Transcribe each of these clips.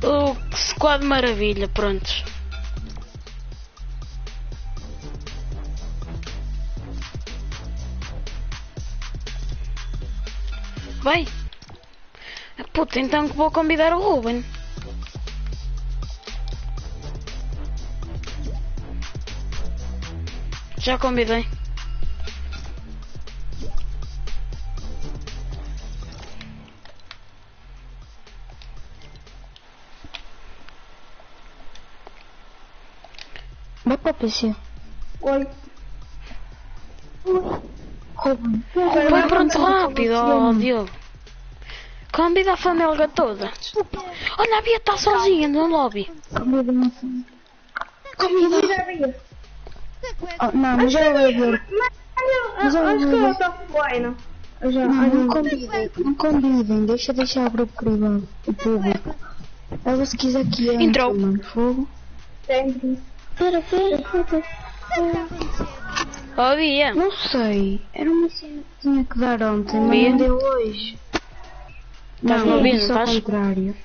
O Squad Maravilha, prontos. Vai. Puta, então que vou convidar o Ruben. Já convidei. Vai para o PC. Oi. Ruben. Foi pronto rápido, ó Diogo. Convida a família toda. Olha, a Bia está sozinha no lobby. Comida não sei. Comida. Oh, não, mas já vai ver. Acho que eu estou bueno. Não convidem, deixar o grupo privado, o público. Ela se quiser que entre, Entrou. mano, fogo. Sempre. Pera. Ó Bia. Não sei, era uma cena que tinha que dar ontem, mas Bia? não deu hoje. Estás Não, a ouvir, eu disse não ao estás? contrário.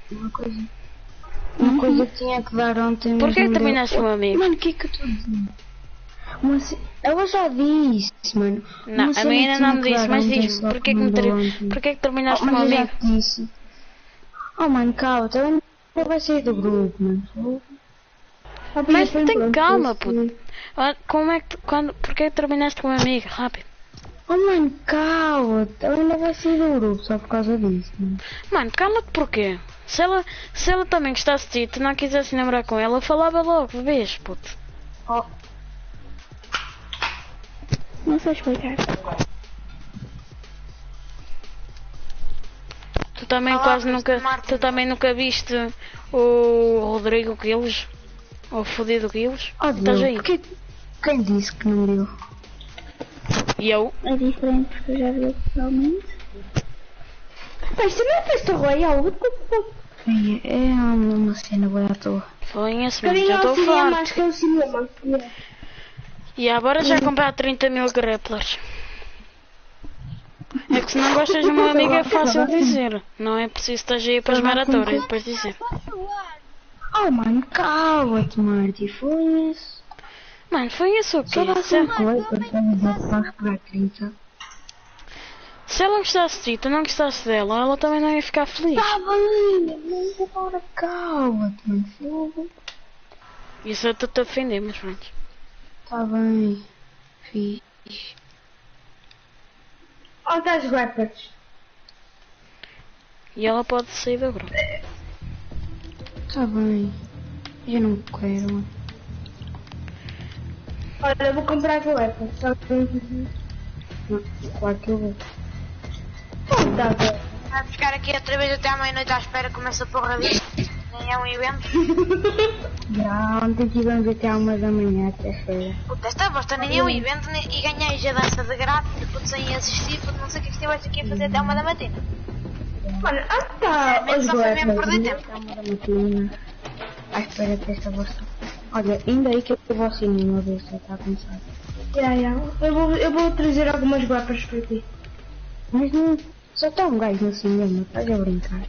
Uma coisa que tinha que dar ontem, Porquê mas que não terminaste deu. com o amigo? Mano, o que é que eu estou a dizer? Ela já disse, mano. Não, Uma a cena mim que ainda não tinha me que disse, dar mas ontem, diz-me, só porquê que terminaste Oh, com o mas eu já amigo? te disse. Oh, mano, calma, também não vai sair do grupo, mano. Mas tem calma, puto. Como é que porquê que terminaste com o amigo? Rápido. Oh, mano, calma, também não vai sair do grupo só por causa disso, mano. Mano, cala-te porquê? Se ela também gostasse de ti, tu não quisesse namorar com ela, falava logo, vês, puto. Oh. Não sei explicar. Tu também nunca viste o Rodrigo Quilos? O fodido Quilos? Oh, Estás aí? porque quem disse que não viu? E eu? É diferente porque eu já vi pessoalmente. Mas tu não é festa royal? É uma cena boa à toa. Foi esse mesmo, já estou farto. Acho que é o cinema. E agora já comprar 30 mil grapplers. É que se não gostas do meu amigo é fácil dizer. Não é preciso estar aí para esmar a torre e depois dizer. Oh, mano, cala-te, Marty, foi isso. Mano, foi isso o quê? Só dá 5 coisas para dizer que vais pegar 30. Se ela gostasse de ti, tu não gostasse dela, ela também não ia ficar feliz. Tá bem, mas agora cala-te, mano, fogo. Isso eu estou-te a defender, mas pronto. Tá bem, fixe. Onde estás, rappers? E ela pode sair do grupo. Tá bem, eu não quero, mano. Olha, eu vou comprar com o Apple. Só que Não, claro que eu vou. onde tá, velho? Vai ficar aqui outra vez até à meia-noite à espera que comece a porra disto. Nem é um evento. Já, ontem tivemos até à 1 da manhã, até feira. Puta, esta bosta nem é um evento e ganhei a dança de grátis, puto, sem assistir, puto, não sei o que é que estiveste aqui a fazer até à 1 da matina. Mano, onde tá Mesmo os só foi mesmo rappers? perder tempo. Até à 1 da matina. À espera desta bosta. Olha, ainda aí que eu vou assim uma vez, já está a começar. Eu vou trazer algumas rappers para ti. Mas não, só está um gajo no cinema, estás a brincar.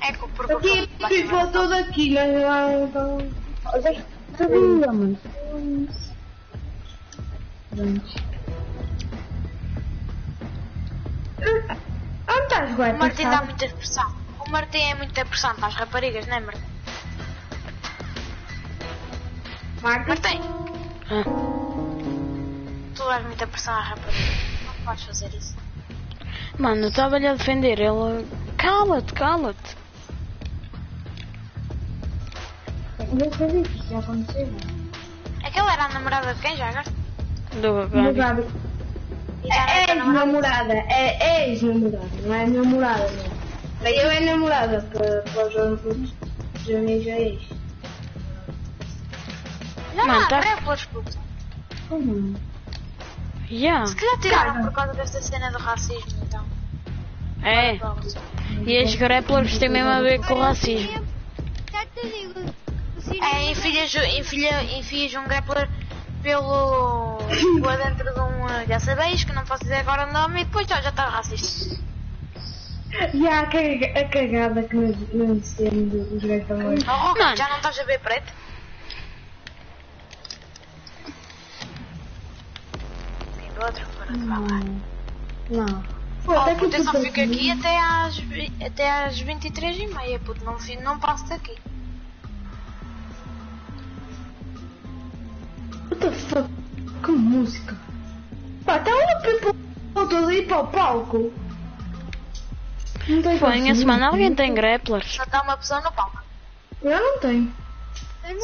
É que porque Aqui ficou tudo aqui, mas lá então. Olha, sabia, mano. Pronto. Onde estás, o rappers? Martim dá muita pressão. O Martim é muita pressão para as raparigas, não é, Martim? Martim, Ah, tu dás muita pressão às raparigas. Não podes fazer isso. mano, eu estava-lhe a defender. Ela. Cala-te, cala-te. Eu sabia que isso ia acontecer. Aquela era a namorada de quem já agora? Do Gabi. E já não É é tua namorada? ex-namorada, é ex-namorada, não é namorada, não. Eu é namorada, para os amigos é ex. Já Mano, não há tá- grapples, puto. Como? Yeah. Se calhar tiraram por causa desta cena do racismo, então. É. E as grapplers têm mesmo a ver com o racismo. Já te digo, É, enfias um grappler pelo dentro de um já sabeis que não posso dizer agora o nome e depois já está racista. E há a cagada que não entendo os gajos também. Oh, Mano. já não estás a ver preto? Tem do outro fora de falar. Não. Pô, Oh, até que puto, eu só tu fico aqui até às 23h30, puto, não passo daqui. What the fuck? Que música? Pá, está uma people toda aí para o palco. Não tem Foda-se, mano, alguém tem grapplers? Só está uma pessoa no palco. Eu não tenho.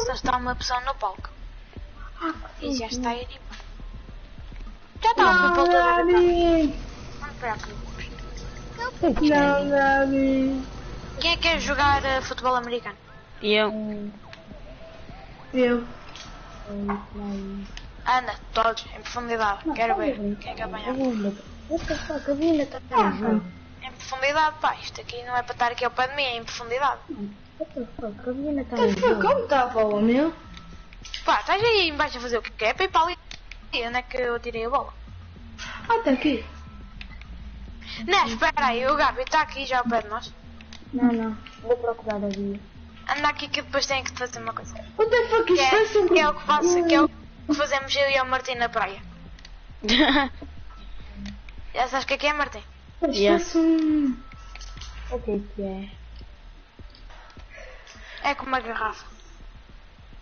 Só está uma pessoa no palco. E já está aí. Já está uma people toda no palco. Gabi! Não te preocupes. Não, Gabi. Quem é que quer jogar futebol americano? E eu. Eu. Anda, todos, em profundidade. Quero ver quem é que apanhar. What the fuck? A Vila está a jogo. Em profundidade, pá, isto aqui não é para estar aqui ao pé de mim, é em profundidade. What the fuck? A Vila está a What the fuck? jogo. Como está a bola, meu? Pá, estás aí embaixo a fazer o que é para ir para ali. Onde é que eu tirei a bola? Ah, está aqui. Não, espera aí, o Gabi está aqui já ao pé de nós. Não. Vou procurar a Vila. Anda aqui que depois tenho que te fazer uma coisa. What the fuck? Que Isto parece um... que é o que faço, que é o que fazemos eu e o Martim na praia. Já sabes o que é, Martim? Isto Yeah. parece um... O que é? É como uma garrafa.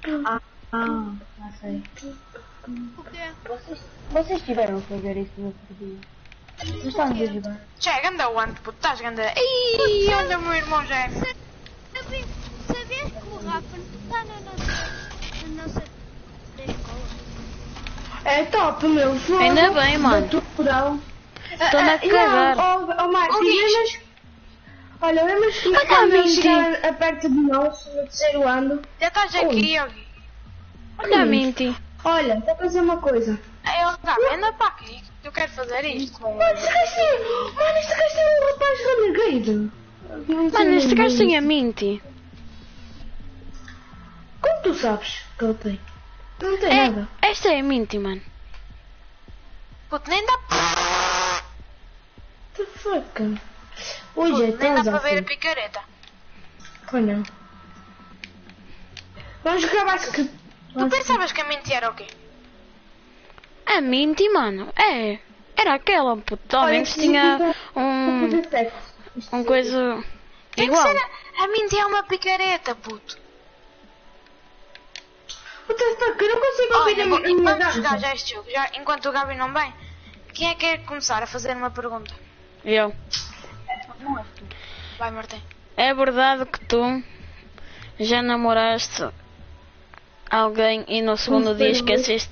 Não sei. O quê? Vocês tiveram que ver isso no outro dia. Não estávamos a jogar. Chega, anda onde, puto, estás ganda. Ih, anda o meu irmão já é. Sabias que o Rafa não está na nossa escola? É top, meu. Fogo. Ainda bem, mano. Natural. Estou-me a cagar. Oh, Marcos, Oh, Guiz. lembras? Olha, lembras que Olha, quando eles Minty. chegaram a perto de nós, no terceiro ano? Já estás aqui, Yogi. Olha a Minty. Olha, vou fazer uma coisa. Aí o Gabi, anda para aqui, eu quero fazer isto. Mano, este gajo é um rapaz renegado. Não sei Mano, este nem gajo bem. tem a Minty. Como tu sabes que ele tem? Não tem É, nada. esta é a Minty, mano. Puto, nem dá, What the fuck? Hoje é puto, nem dá tão para ver a assim. picareta. Pois não. Vamos jogar basquete. Tu pensavas que a mentira era o quê? A Minty, mano. É. Era aquela, puto. Ao menos tinha um coisa Tem que igual. ser a mentira é uma picareta, puto. What the fuck? Eu não consigo ouvir Olha, a minha vamos jogar dança. já este jogo, já, enquanto o Gabi não vem. Quem é que quer começar a fazer uma pergunta? Eu. Vai, Martim. É verdade que tu já namoraste alguém e no segundo dia esqueceste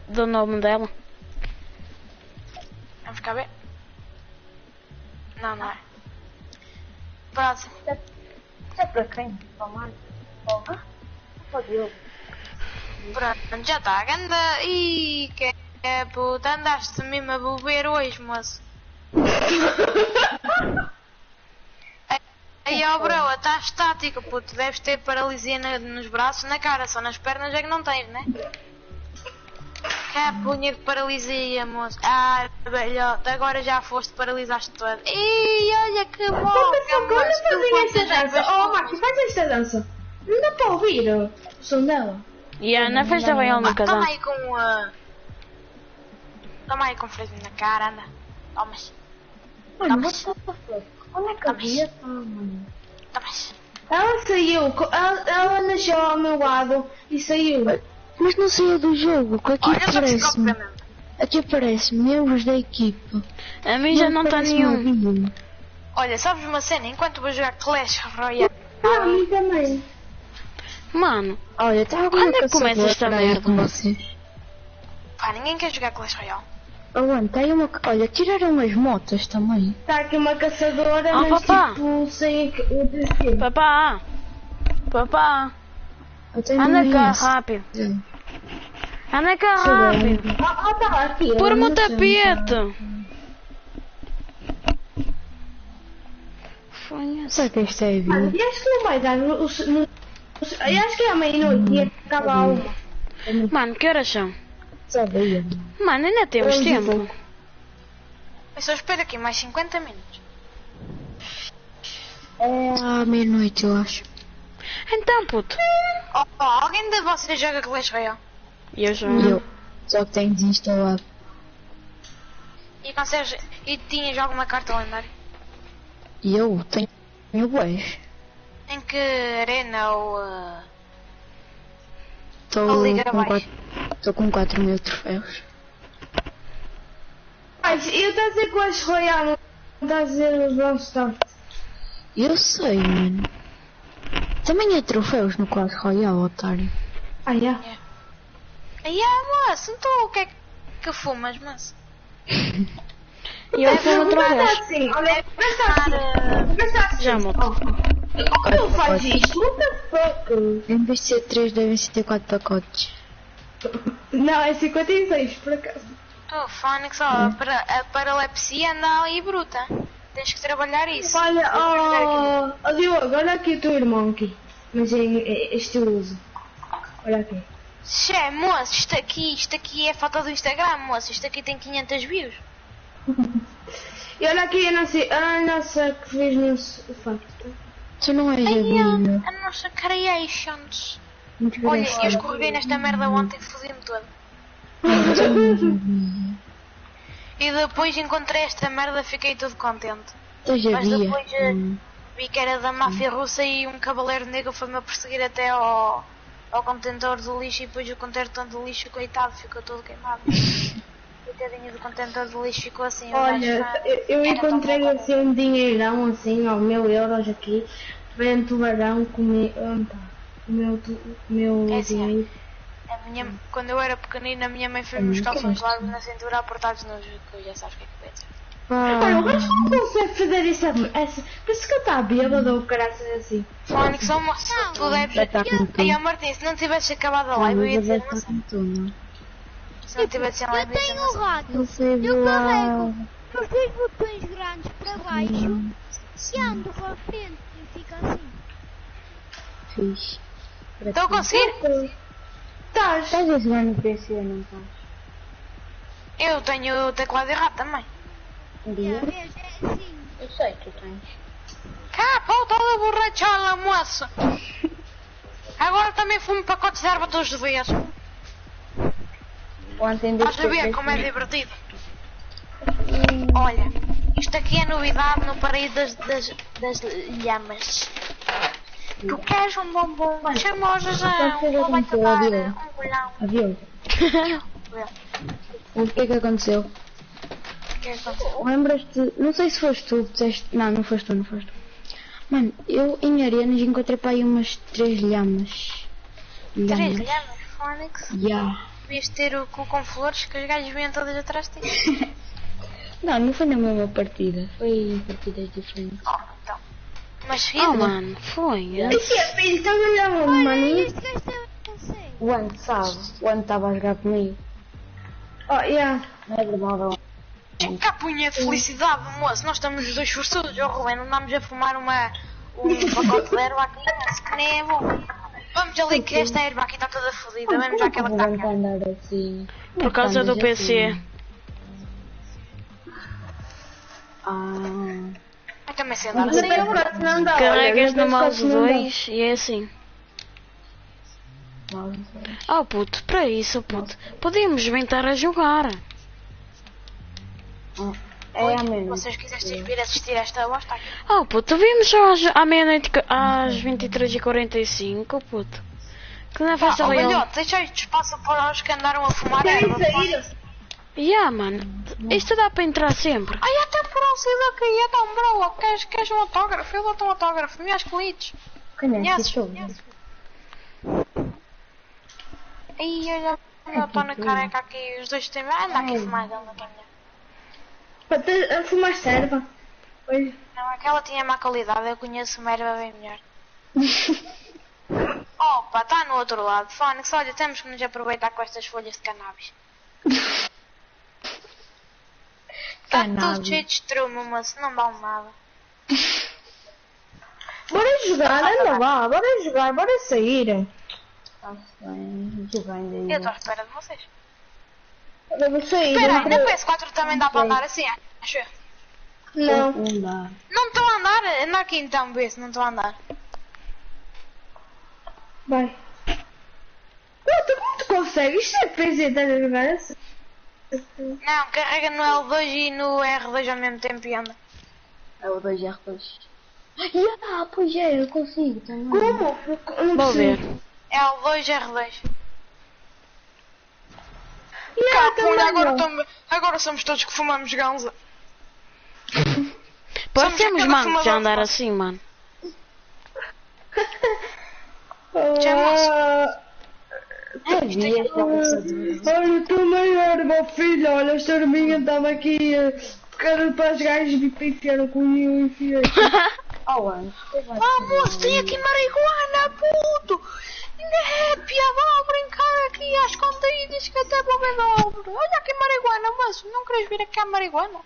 do nome dela? Vamos cá ver. Não, não é. Próximo. Isso é para quem? Para o Marcos? Pode eu. Pronto, já está. Anda. Ih, que é puta. Andaste mesmo a beber hoje, moço. Aí, ó, bro, está estático, puto. Deves ter paralisia nos braços, na cara, só nas pernas é que não tens, né? Que punha de paralisia, moço. Ah, velhote, agora já foste, paralisaste todo. Ih, olha que bom! What the fuck? Olha fazer esta dança. Oh, Marcos, faz esta dança. Não dá para ouvir o som dela. E na festa vai ele no casal. Toma aí com Toma aí com fresco na cara, anda. Tomas. Mano, Tomas. what the fuck? Onde é que a Vila está, mano? Tomas. Ela saiu, ela nasceu ao meu lado e saiu. Mas não saiu do jogo, que aqui Olha, eu sou aparece-me. psicopedamente. Aqui aparece membros da equipa. A mim já não está nenhum. nenhum. Olha, sabes uma cena? Enquanto vou jogar Clash Royale, Ah, a mim também. Mano, Olha, está Quando é que começa esta merda? com vocês. pá, ninguém quer jogar Clash Royale. Aonde? Tem uma... Olha, tiraram as motas também. Está aqui uma caçadora, Ah, mas papá. tipo, sem o destino. papá. Papá. Eu tenho Anda cá isso. rápido. Anda cá rápido. Ah, tá aqui. Pôr-me eu o não sei. tapete. Foi Será que isto é Mano, vida? e acho que não vai dar eu acho que é à meia-noite e acaba a uma. Mano, que horas são? Sabia. Mano, ainda temos Hoje tempo. Eu só espero aqui mais 50 minutos. É à meia-noite, eu acho. Então, puto. Alguém de vocês joga Clash Royale? Eu já. Eu. Só que tenho desinstalado. E tinhas alguma carta lendária? E eu tenho bués. Em que arena ou... Estou liga com abaixo. 4.000 troféus. Mas eu estou a dizer Clash Royale, não está a dizer os Brawl Stars. Eu sei, mano. Também é troféus no Clash Royale, otário. Ah, já. Ai, moço, então o que é que fumas, moço? E eu fui outra Mas vez. está assim, olha, mas está assim. Mas está assim. Já mudo. Como ele faz isto? What the fuck? Em vez de ser 3, devem ser 4 pacotes. Não, é 56, por acaso. Oh, Fónix, a paralepsia anda ali bruta. Tens que trabalhar isso. Olha, Diogo, olha aqui o teu irmão aqui. Mas é estiloso. Olha aqui. Xé, moço, isto aqui é foto do Instagram, moço. Isto aqui tem 500 views. E olha aqui a nossa que fez no sofá. Tu não és a Ai, vida. a nossa creations. Muito Olha, eu engraçado. escorreguei nesta merda ontem e fodi-me toda. E depois encontrei esta merda, fiquei todo contente. Estás a Mas via? depois vi que era da máfia russa e um cavaleiro negro foi-me a perseguir até ao contentor do lixo e depois o contentor do lixo, coitado, ficou todo queimado. Coitadinho do contentor do lixo ficou assim. Olha, eu encontrei assim um dinheirão assim, ó, 1000 euros aqui. Vem um tubarão comer. Meu É assim, dinheiro. quando eu era pequenina, a minha mãe fez-me os calções largos na cintura apertados nos que já sabes o que é que vai dizer. Olha, o gajo não consegue fazer isso. Parece que ele está bêbado ou caraças assim. Fónix, tu deves. Já está com tudo. Ai, Martim, se não tivesse acabado a live, eu ia dizer uma cena. Se não tivesse a Eu live, eu ia dizer tenho uma o cena. rato. Eu carrego os dois botões grandes para baixo e ando para frente e fica assim. Fixe. Estão a conseguir? Estás? Estás a jogar no PC, não estás? Eu tenho o teclado errado também. É assim. Eu sei que tu tens. Capa, toda borrachola, moço. Agora também fumo pacotes de erva todos os dias. Ontem Estás a ver como é divertido? Olha, isto aqui é novidade no paraíso das lhamas. Tu queres um bombom? Chamojas a um vai tapar um bolhão. Avião. O que é que aconteceu? O que é que aconteceu? Lembras-te? Não sei se foste tu que disseste. Não, não foste tu. Mano, eu em arenas encontrei para aí umas 3 lhamas. 3 lhamas, Fónix? Já. Devias ter o cu com flores que os galhos vinham todas atrás de ti. Não, não foi na mesma partida. Foi em partidas diferentes. Oh, então. Mas Oh, filho, mano, foi. Isso é filho, estás a olhar um maninho? Este gajo também não sei. O Ando sabe. O Ando estava a jogar comigo. Oh, yeah. Não é verdade. capunha de felicidade, moço. Nós estamos os dois forçudos, oh Rubén, não damos a fumar um pacote de erva aqui, mas que nem é bom. Vamos ali que esta erva aqui está toda fodida, vamos já que ela está cá. andar assim. Por causa do PC. Ah. Eu também sei andar assim. Não dá, Carregas olha, no mouse não dá. 2 e é assim. Oh puto, para isso puto. Podíamos bem estar a jogar. É a Se menos. vocês quisessem vir assistir esta bosta aqui. Oh puto, vimos só à meia-noite às 23h45, puto. Que não é festa Oh, legal. velhote, deixa aí de espaço para os que andaram a fumar Querem erva. sair? Yeah, mano, isto dá para entrar sempre. Ai, até por um sido aqui, é tão broa. Queres um autógrafo? Eu dou-te um autógrafo. Minhas colites. Conhece Conheces? Ai, olha, eu estou na careca aqui. Os dois têm. Anda aqui a fumar, anda aqui. A fumar serva. Olha. Não, aquela tinha má qualidade. Eu conheço uma erva bem melhor. Opa, está no outro lado. Fónix, olha, temos que nos aproveitar com estas folhas de cannabis. Está tudo cheio de estrume, moço, não vale nada. Bora jogar, anda lá, bora jogar, bora sair. Está-se bem. Jogar ainda. Eu estou à espera de vocês. Vamos sair. Espera aí, na PS4 também dá para andar assim, acho eu. Não. Não dá. Não estou a andar aqui então, vê se não estou a andar. Vai. Como tu consegues? Isto é PC, estás a jogar assim? Não, carrega no L2 e no R2 ao mesmo tempo e anda. É o 2R2. Pois é, eu consigo também. Como? Eu não Vou ver. percebo. L2, R2. Yeah, Agora somos todos que fumamos ganza. Parecemos cada mancos de fumador andar fuma. assim, mano. Olha, estou maior, meu filho. Olha, esta arminha estava aqui. Quero para os gajos me enfiaram com o eu enfiei. Moço, tem aqui marihuana, puto! Ainda é piada brincar aqui às escondidas que até vou ver dobro. Olha aqui marihuana, moço, não queres vir aqui à marihuana?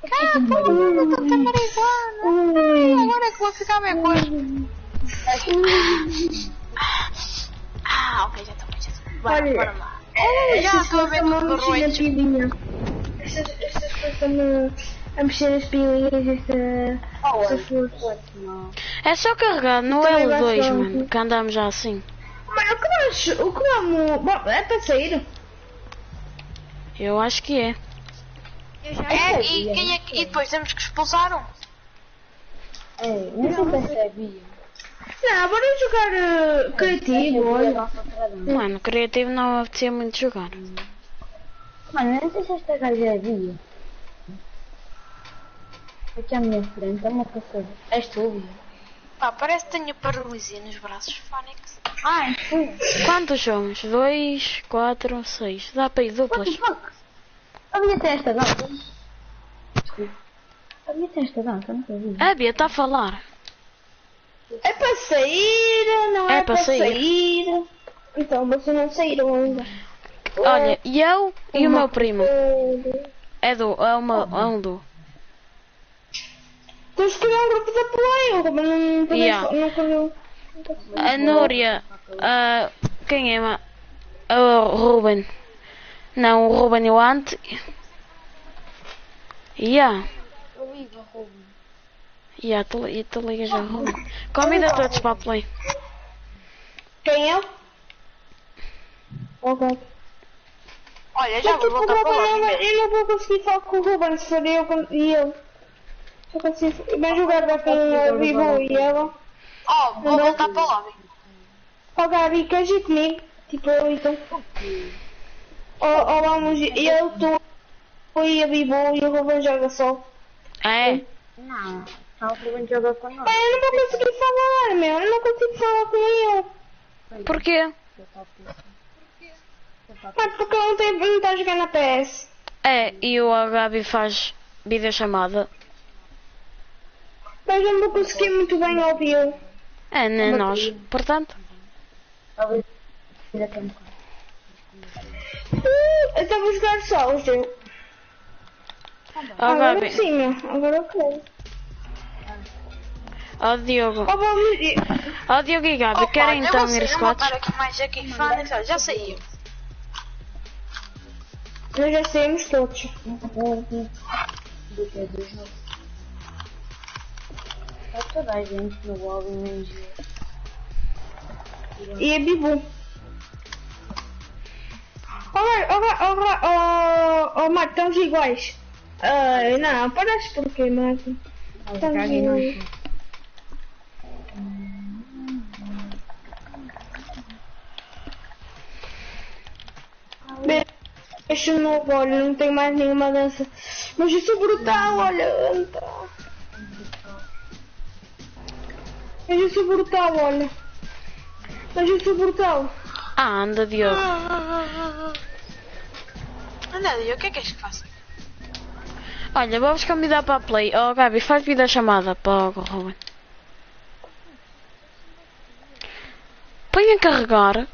Puto, tanta marihuana. Ai, agora é que vou ficar bem coisa. Ok, já estou bem, Olha, bora lá. Já estou a ver uma tudo mexer na roito. pilinha. Estas coisas estão a mexer nas pilinhas. Esta força. É só carregar no Também vai L2, só mano, aqui. que andamos já assim. Mas o que vamos. Bom, é para sair? Eu acho que é. Eu já E depois temos que expulsar um. Não, bora jogar criativo, olha. Mano, criativo não apetecia muito jogar. Mano, eu não sei se esta gaja é via. Aqui à minha frente, é uma caçada. És tu, Bia? Pá, parece que tenho paralisia nos braços, Fónix. Ah, és tu? Quantos somos? 2, 4, 6. Dá para ir duplas. A Bia tem esta dança. Desculpa. A Bia tem esta dança, nunca vi. A Bia está a falar. É para sair, não é, É para para sair. sair. Então vocês não saíram ainda. Olha, e eu e o meu primo. É um do. Temos que criar um grupo de apoio, mas não Yeah. correu. A Núria. Quem é? O Ruben. Não, o Ruben e o Ante. Tu ligas ao Ruben. Convida todos para a play. Quem é? Ok. Olha, já vou voltar para lá. Eu não vou conseguir falar com o Ruben, se for eu e ele. Eu consigo. Vai jogar com o Vivo e ela. Oh, vou voltar para o lobby. Ó Gabi, queres ir comigo? Tipo eu então. Ou vamos, eu, tu e a Vivo e o Ruben joga só. É. Não, só o Ruben joga connosco. Pai, eu não vou conseguir falar, meu. Eu não consigo falar com ele. Porquê? Mas porque ele não está jogando na PS. É, e o Gabi faz videochamada. Mas eu não vou conseguir muito bem ouvi-lo. É, nem nós. Portanto, Eu estava a jogar só o jogo. Agora Gabi. sim, meu. Agora eu quero. Diogo. Vamos. Diogo e Gabi, querem então ir squads? aqui mais aqui, Fónix, olha, já saiu. Nós já saímos todos. Está toda a gente no lobby, menos eu. E a Bibu. Marco, estamos iguais. Não, parece porquê, Marco. Estamos iguais. Deixa o novo, olha, não tem mais nenhuma dança. Mas isso é brutal, olha. Mas isso é brutal, olha. Mas isso é brutal. Anda, Diogo. Anda, Diogo, o que é que és que faço? Olha, vamos convidar para a play. Gabi, faz videochamada para o Ruben. Põe a carregar.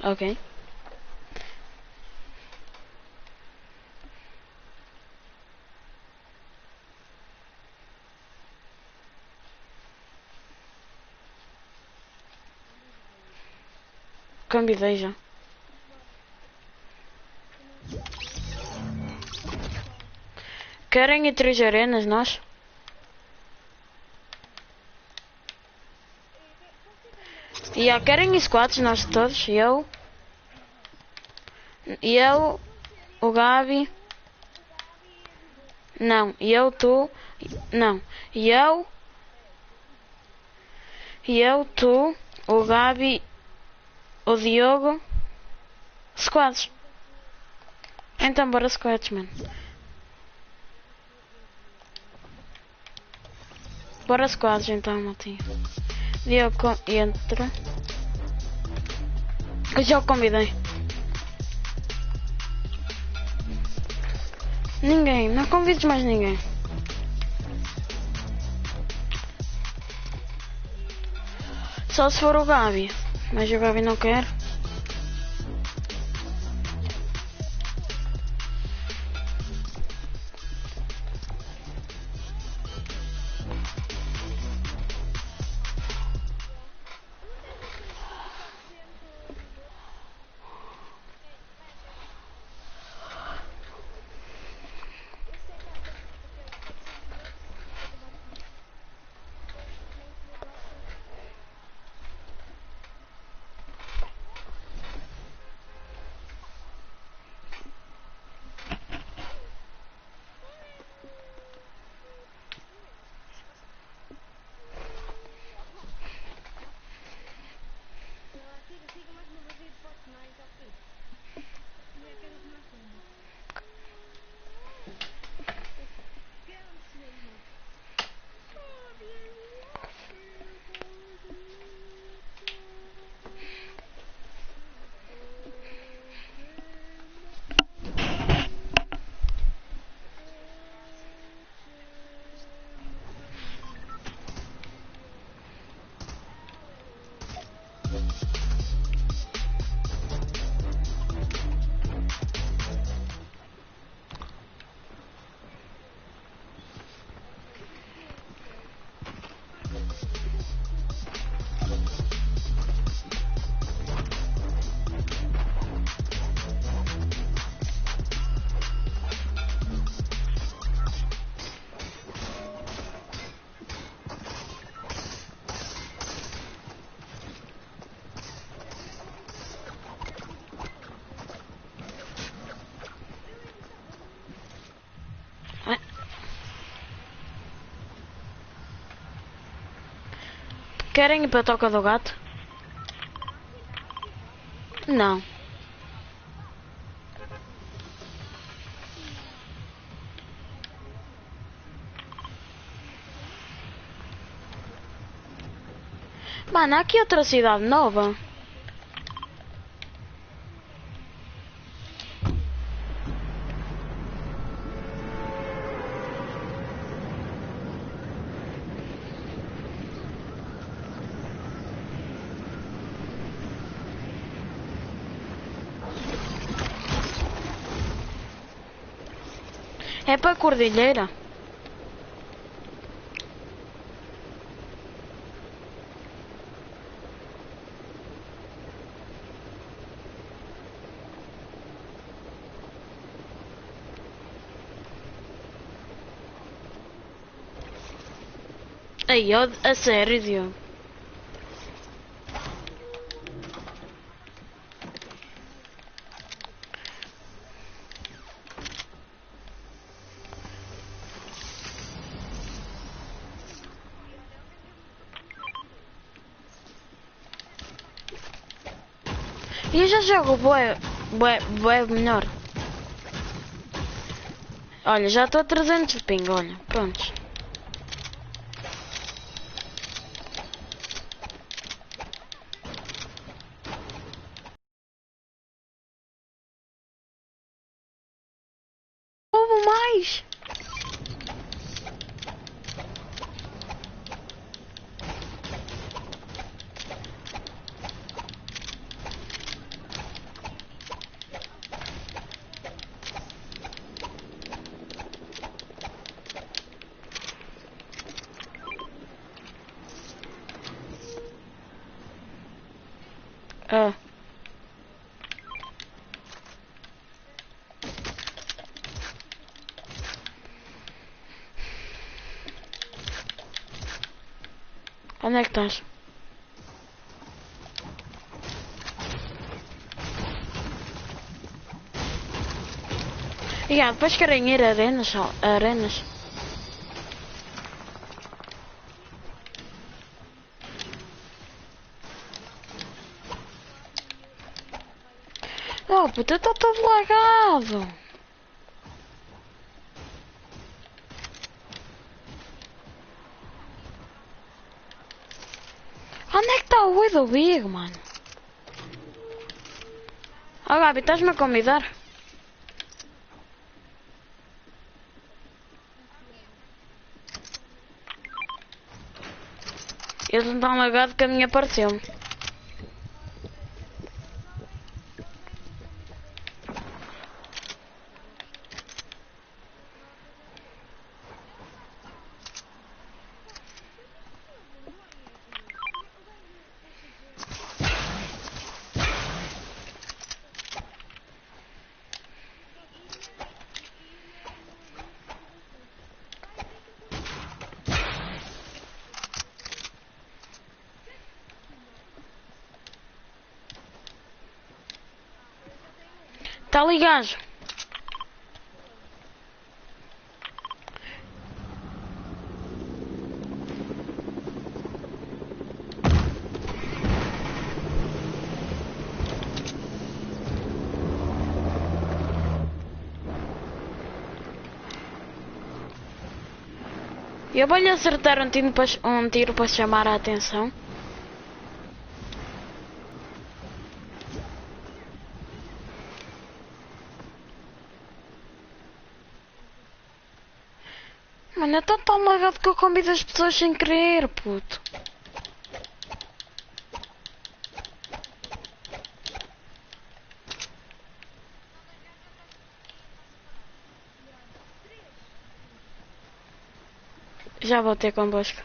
Ok. Convidei já. Querem ir 3 arenas, nós? E querem ir squads, nós todos? Eu, o Gabi. Não, tu. Não, tu, o Gabi, o Diogo. Squads. Então bora squads, mano. Bora squads então, Matinho. Diogo entra. Eu já o convidei. Ninguém, não convides mais ninguém. Só se for o Gabi. Mas o Gabi não quer. Querem ir para a Toca do Gato? Não. Mano, há aqui outra cidade nova. É para a Cordilheira. Aí, ó, a sério, Diogo. E eu já jogo bué melhor. Olha, já estou a 300 de ping, olha, prontos. Houve mais! Ah. Onde é que estás? Depois querem ir a arenas, arenas. Oh, puta, está todo lagado. Onde é que está o Oi do Big, mano? Oh, Gabi, estás-me a convidar? Eles não estão lagado que a minha apareceu-me. Está ali gajo. Eu vou-lhe acertar um tiro para chamar a atenção. Mano, eu estou tão lagado que eu convido as pessoas sem querer, puto. Já vou ter convosco.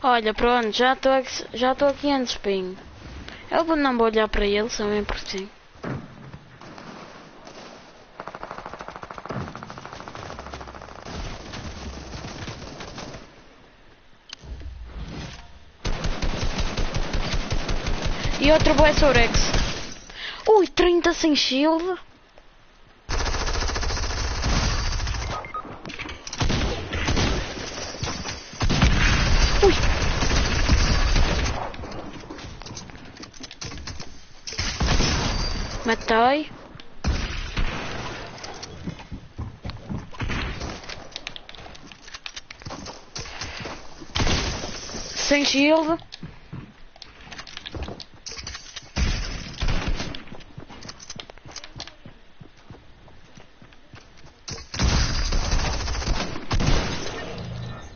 Olha, pronto, já estou aqui antes de ping. Eu não vou olhar para ele, também por sim. E outro boé Sorex. Ui, 30 sem shield. Ui. Matei. Sem shield.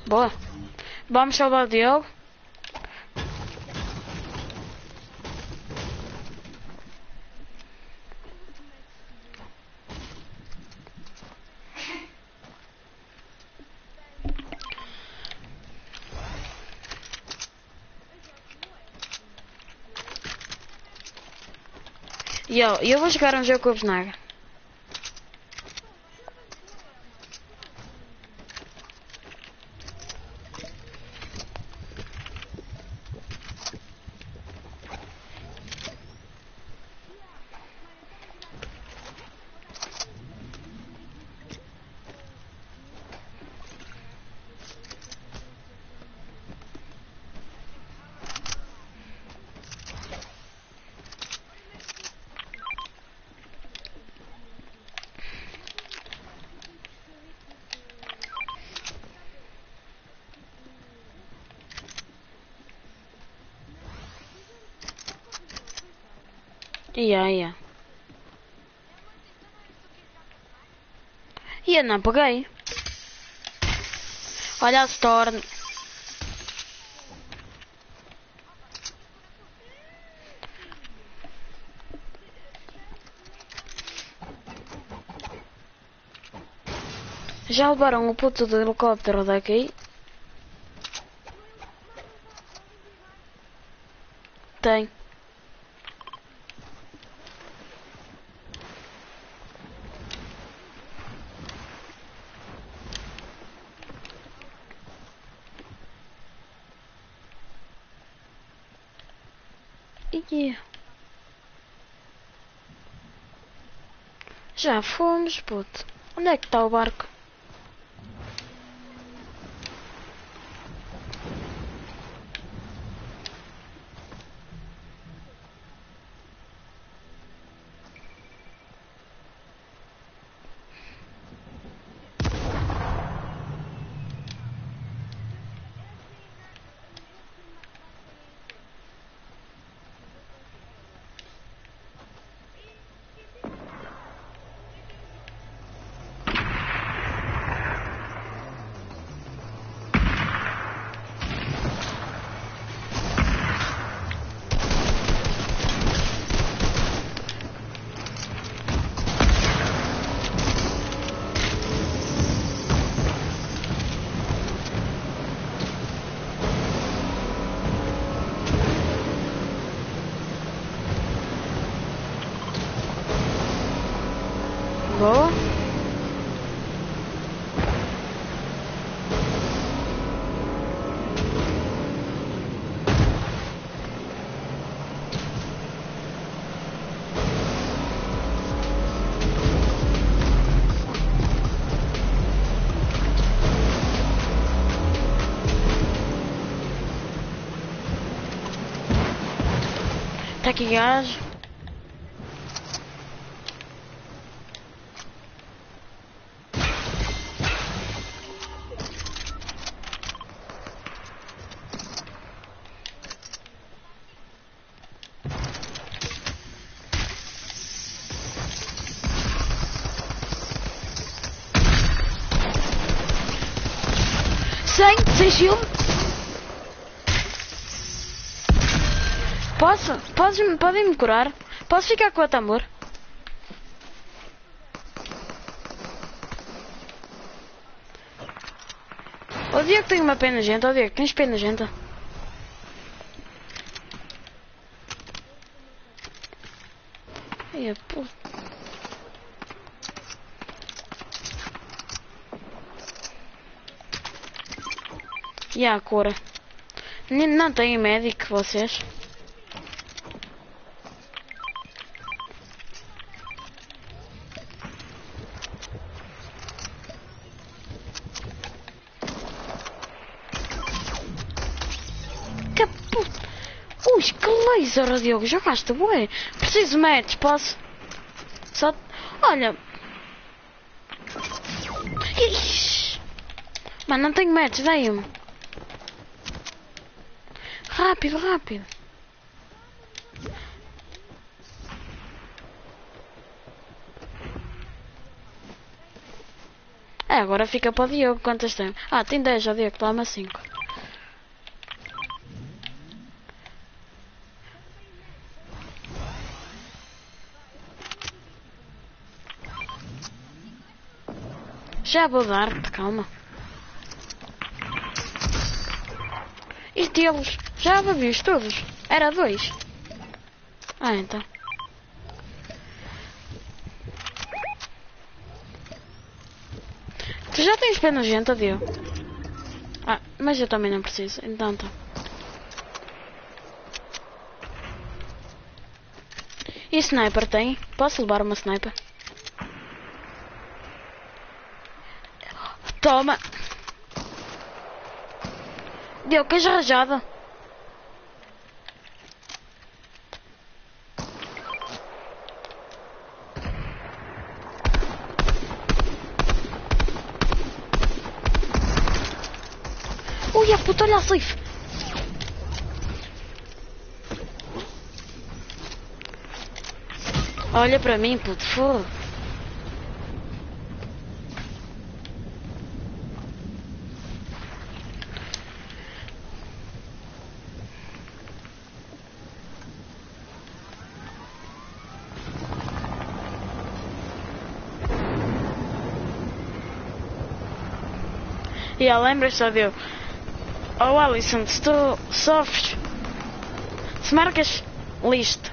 Boa. Vamos salvar o Diogo. E eu vou jogar um jogo com o Besnaga. Yeah. E eu não peguei. Olha a Storm. Já levaram o puto do helicóptero daqui? Tem. Ih. Já fomos, puto. Onde é que está o barco? Boa. Tá aqui gajo. Sem shield. Podem me curar? Posso ficar com o tambor? O Diego tem uma pena gente, o Diego, tens pena gente? Ai, pô. E a cura? Não tem médico vocês? Que puta! Ui, que laser, Diogo, jogaste bué. Preciso de match, posso? Só... Olha... Ixi. Mano, não tenho match, dai-me. Rápido, rápido. É, agora fica para o Diogo. Quantas tem? Ah, tem 10, o Diogo, toma 5. Já vou dar-te, calma. E deles? Já vi-os todos. Era 2. Ah, então. Tu já tens pé nojenta, Diogo? Ah, mas eu também não preciso. Então tá. E sniper tem? Posso levar uma sniper? Toma! Diogo, queres rajada? Ui, a puta, olha a safe! Olha para mim, puto, foda. E lembra-se, Diogo. Oh, Alisson, se tu sofres, se marcas list.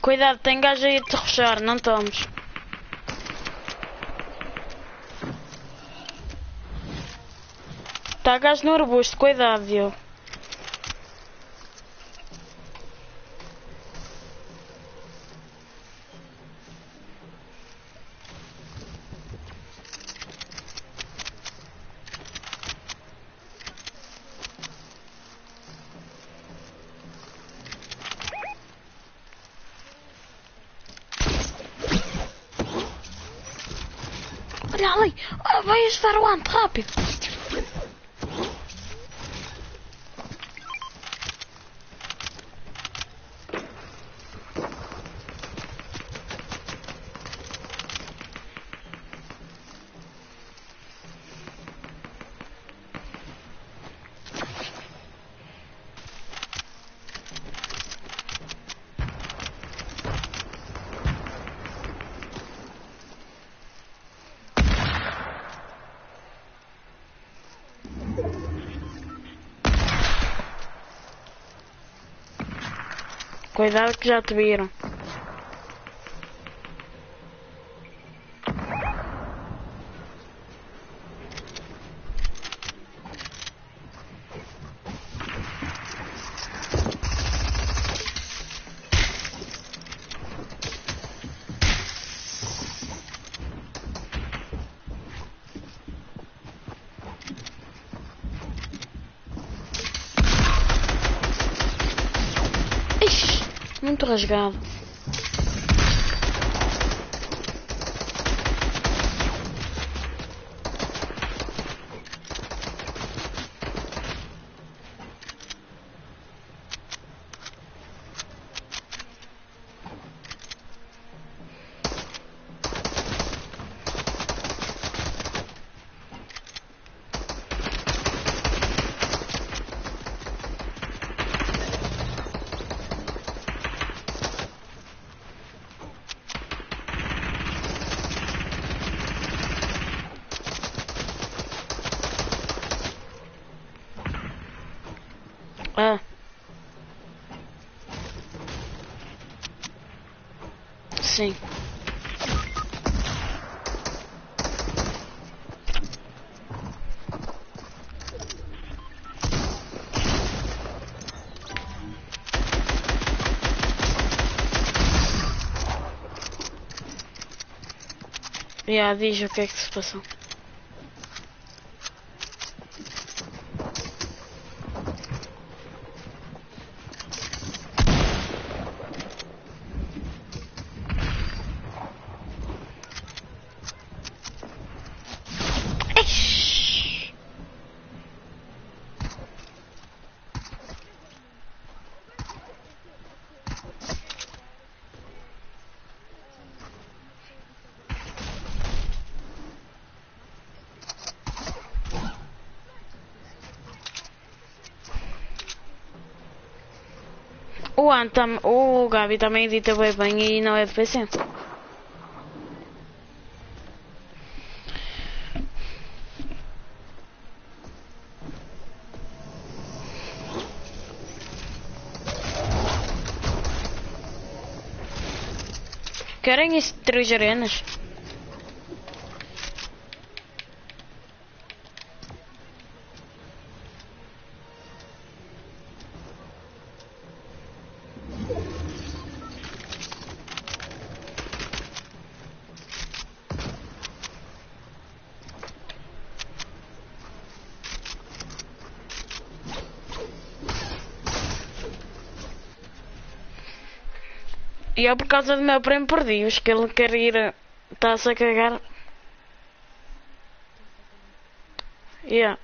Cuidado, tem gajo aí a te rushar, não tomes. Tá gajo no arbusto, cuidado, Diogo. Olha ali, vai ajudar o ante, rápido. Cuidado que já te viram. Ixi, muito rasgado. Ah. Sim. Diz o que é que se passou. O Gabi também edita bem e não é de PC. Querem isso de 3 arenas? E é por causa do meu primo perdi-os, que ele quer ir. Está-se a cagar. Yeah.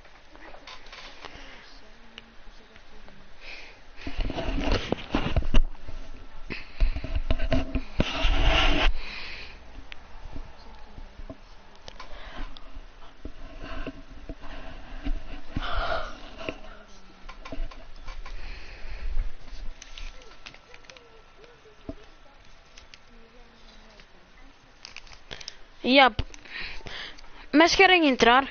Yeah. Mas querem entrar?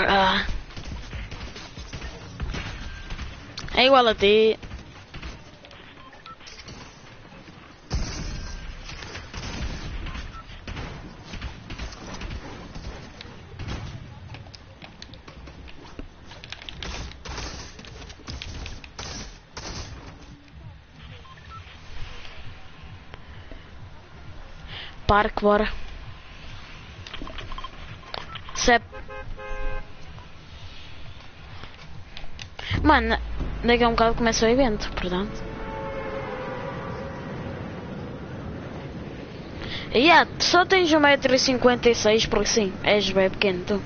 Ah. É igual a ti. Parque, bora. Sep. Mano, daqui a um bocado começa o evento, portanto. Só tens 1,56 m porque sim, és bem pequeno tu.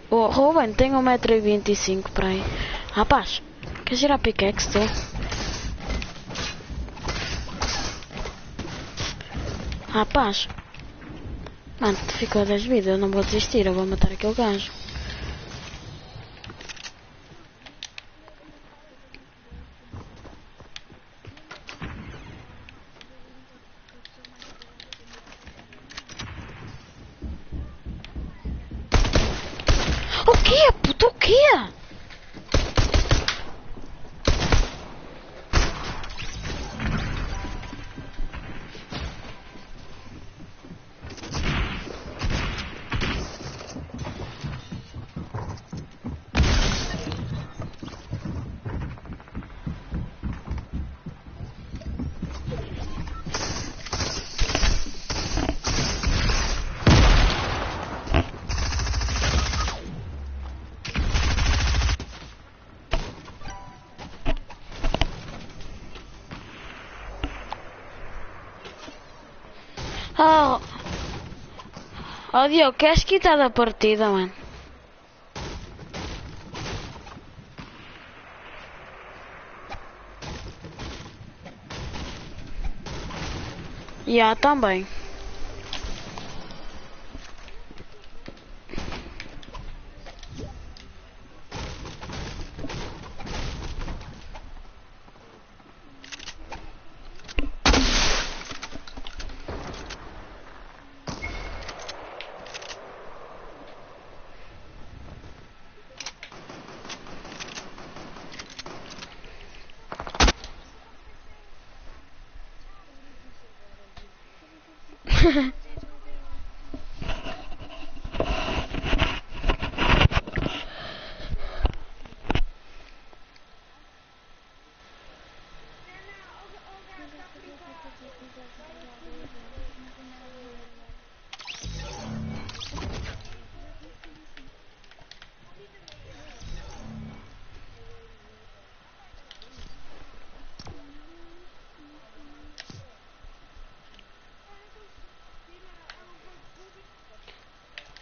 O Ruben tem 1,25 m por aí. Rapaz, queres ir à pickaxe tu? Rapaz. Mano, tu ficou 10 vidas, eu não vou desistir, eu vou matar aquele gajo. O quê, puto, o quê? Oh Diogo, queres quitar da partida, mano? Também.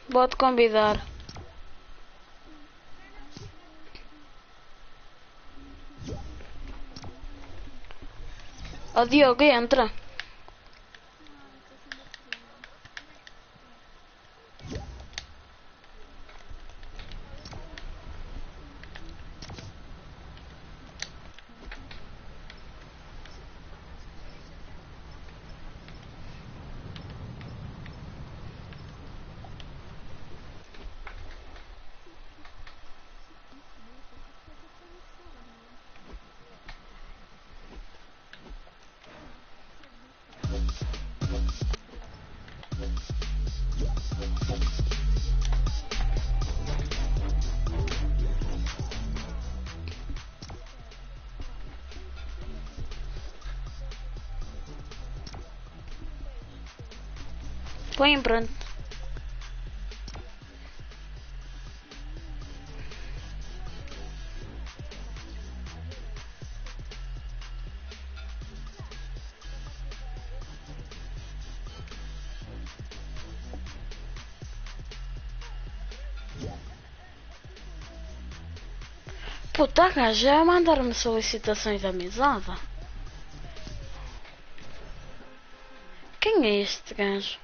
Vou-te convidar. Oh Diogo, entra. Põe pronto. Puta, gajo, já mandaram-me solicitações de amizade. Quem é este gajo?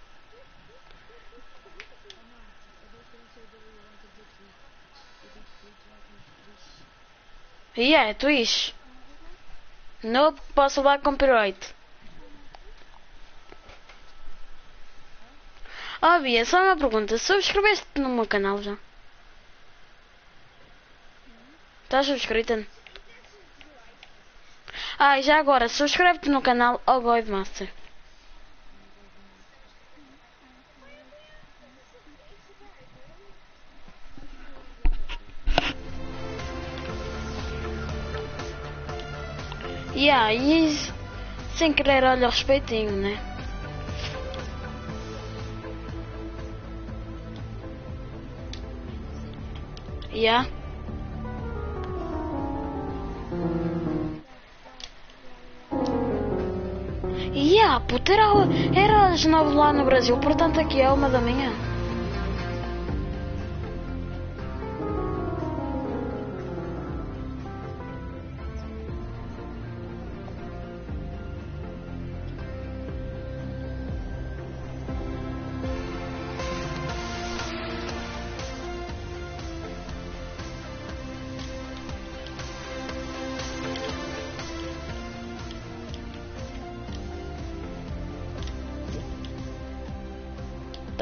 É Twitch. Não posso levar copyright. Oh, Bia, só uma pergunta. Subscreveste no meu canal já? Estás subscrita? Ah, e já agora, subscreve-te no canal ao Master. E sem querer olha o respeitinho, né? Puta, era às 9 lá no Brasil, portanto aqui é 1 da manhã.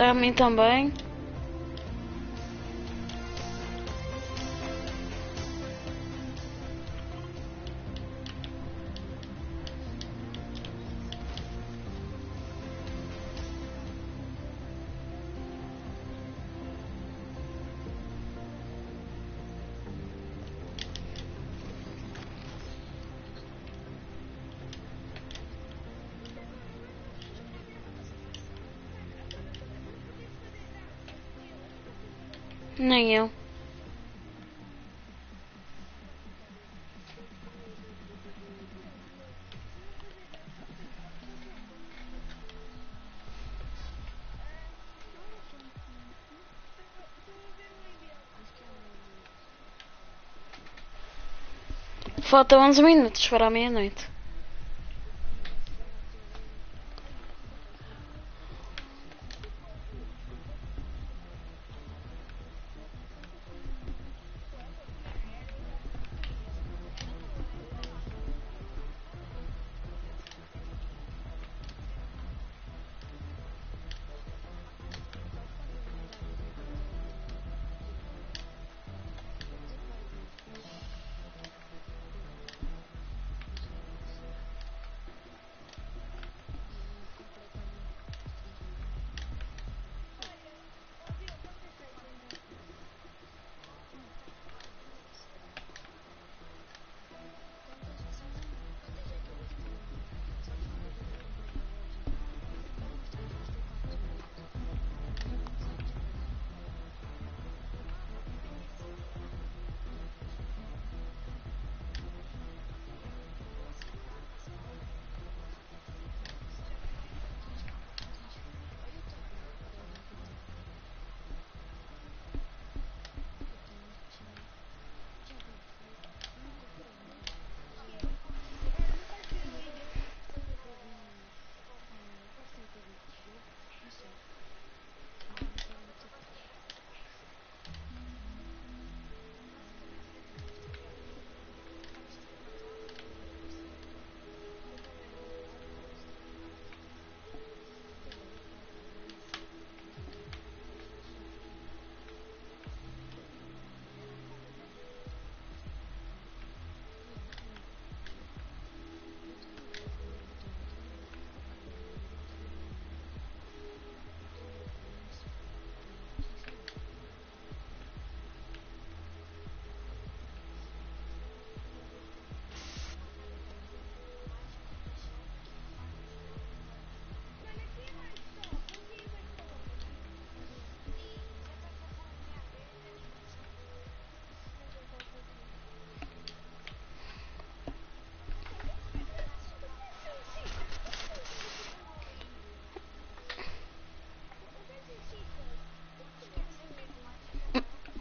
A mim também. Nem eu. Falta 11 minutos para a meia-noite.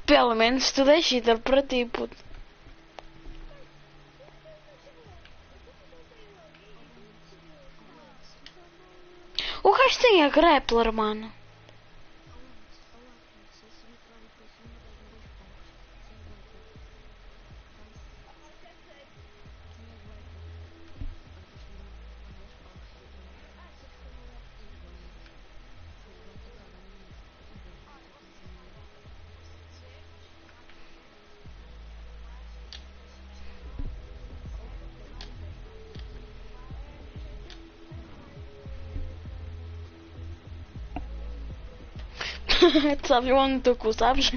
Pelo menos tudo é cheater para ti, puto. O resto tem a grappler, mano. Tu sabes onde estou com, sabes?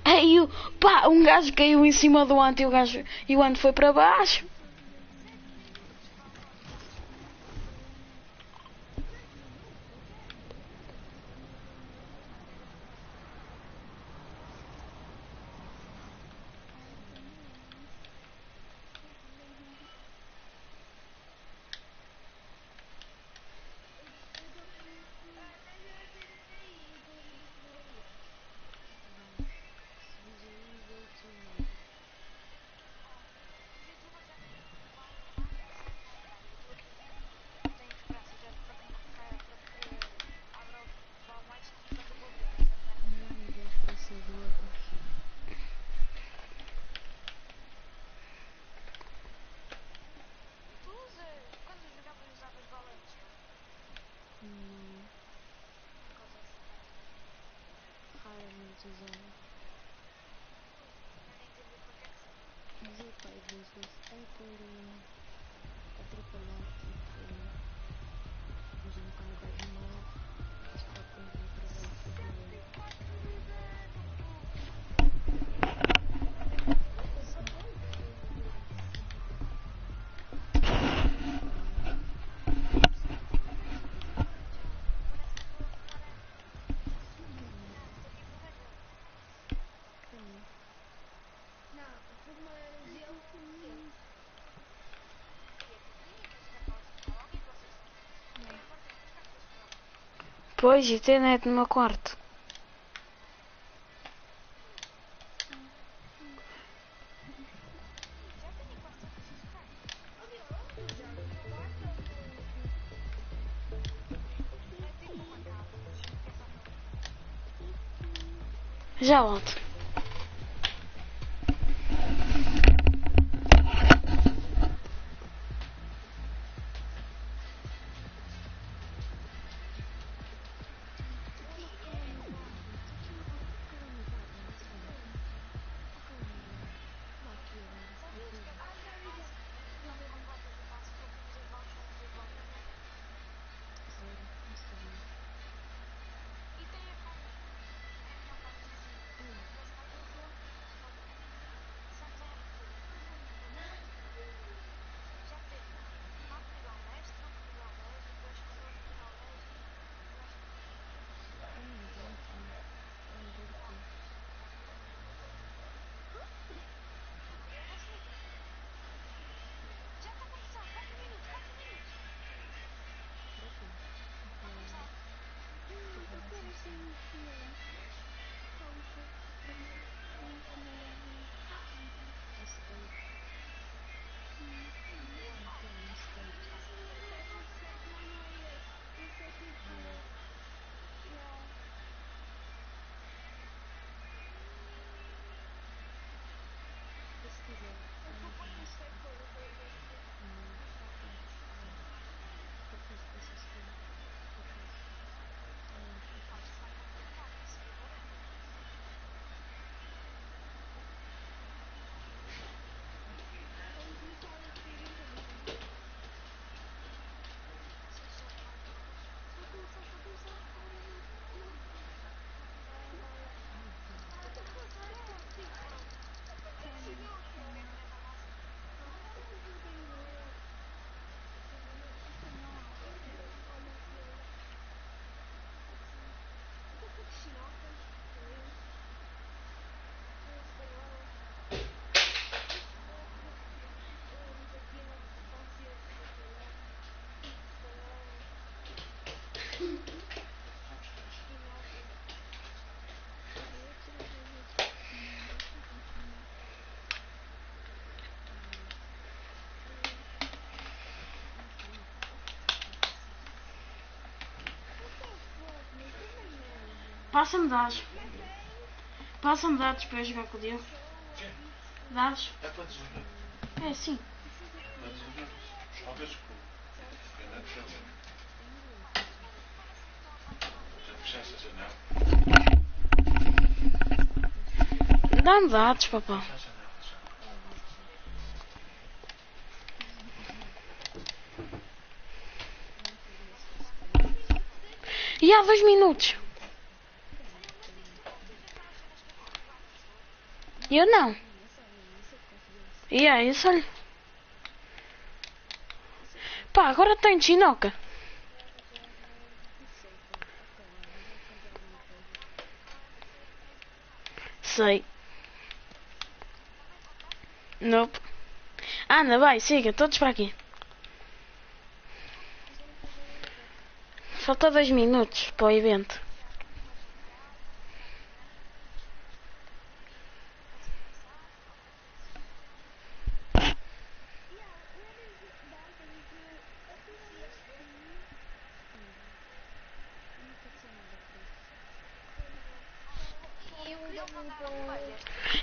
Aí, pá, um gajo caiu em cima do ante e o ante foi para baixo. Pois, e tem net no meu quarto. Já volto. Passa-me dados. Passa-me dados para eu jogar com o Diogo. Dados? É para desligar. É sim. Para desligar. Talvez com o net dele. Já fechaste a janela. Dá-me dados, papá. Fecha a janela já. E há 2 minutos. Eu não. E aí, eu só... Pá, agora tem chinoca. Sei. Nope. Anda, vai, siga, todos para aqui. Falta 2 minutos para o evento.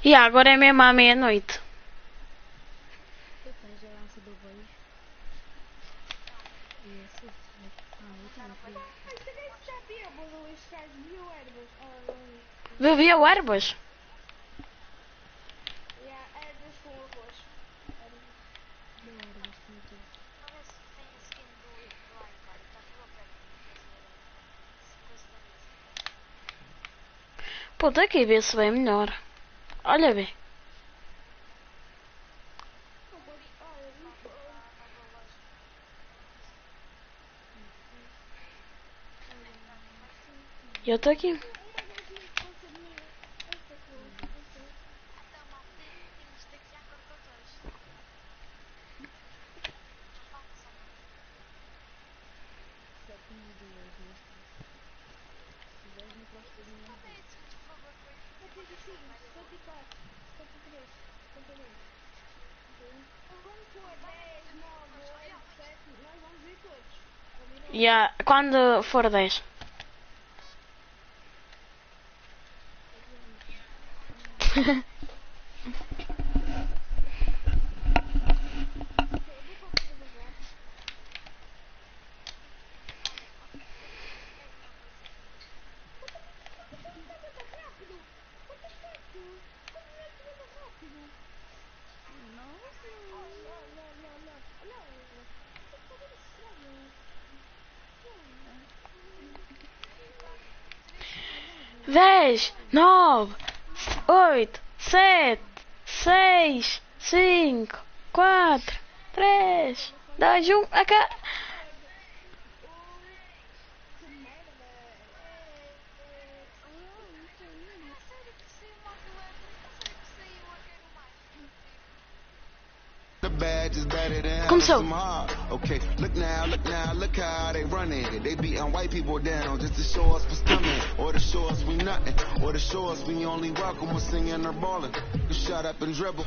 E agora é mesmo à meia-noite. Bebeu ervas? Pô, daqui ver se vai melhor. Olha bem. Eu tô aqui. Yeah, quando for 10. Dez, 9, 8, 7, 6, 5, 4, 3, 2, 1, acá. Começou. Okay, look now, look how they running. They beating white people down just to show us what's coming, or to show us we nothing, or to show us we only welcome us singing or balling. You shut up and dribble.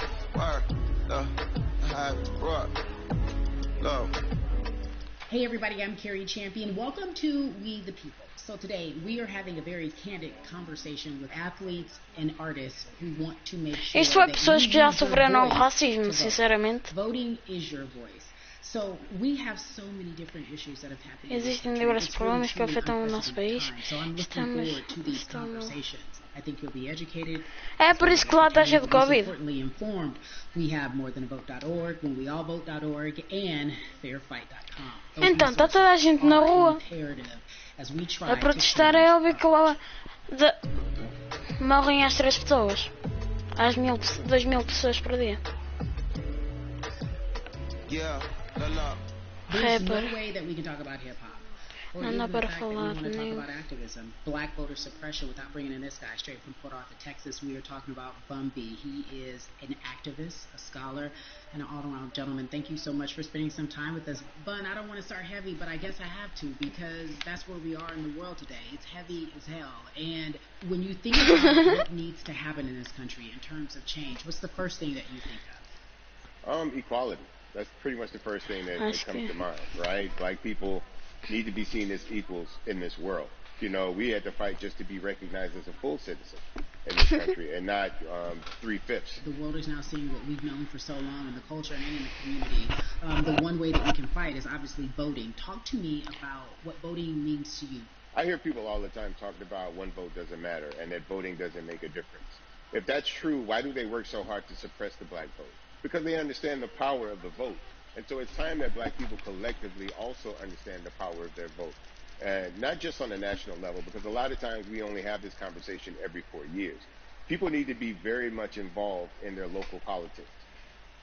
Hey everybody, I'm Carrie Champion. Welcome to We the People. So today we are having a very candid conversation with athletes and artists who want to make sure Isto é that pessoas you que já use your sofreram voice racismo, to vote. sinceramente. Voting is your voice. So we have so many different issues that have happened in this Existem country. diversos It's really problemas que truly afetam o nosso unprecedented país. time. So I'm looking forward to these conversations. I think you'll be educated. É por isso que lá está cheio de Most Covid. importantly informed. We have morethanavote.org, whenweallvote.org, and fairfight.com. Those Então, está toda a gente na resources rua are imperative as we try a to protestar. change É óbvio que lá morrem às 3 pessoas. Às 2.000 pessoas por dia. There's no Rapper. way that we can talk about hip hop. Or Não even dá the para fact that we falar want to talk nem. about activism, black voter suppression, without bringing in this guy straight from Port Arthur, Texas. We are talking about Bumby. He is an activist, a scholar, and an all-around gentleman. Thank you so much for spending some time with us. Bun, I don't want to start heavy, but I guess I have to because that's where we are in the world today. It's heavy as hell. And when you think about what needs to happen in this country in terms of change, what's the first thing that you think of? Equality. That's pretty much the first thing that Acho comes que- to mind, right? Black people need to be seen as equals in this world You know, we had to fight just to be recognized as a full citizen in this country and not 3/5. The world is now seeing what we've known for so long in the culture and in the community. The one way that we can fight is obviously voting. Talk to me about what voting means to you. I hear people all the time talking about one vote doesn't matter and that voting doesn't make a difference. If that's true, why do they work so hard to suppress the black vote? Because they understand the power of the vote. And so it's time that black people collectively also understand the power of their vote. And not just on a national level, because a lot of times we only have this conversation every 4 years. People need to be very much involved in their local politics.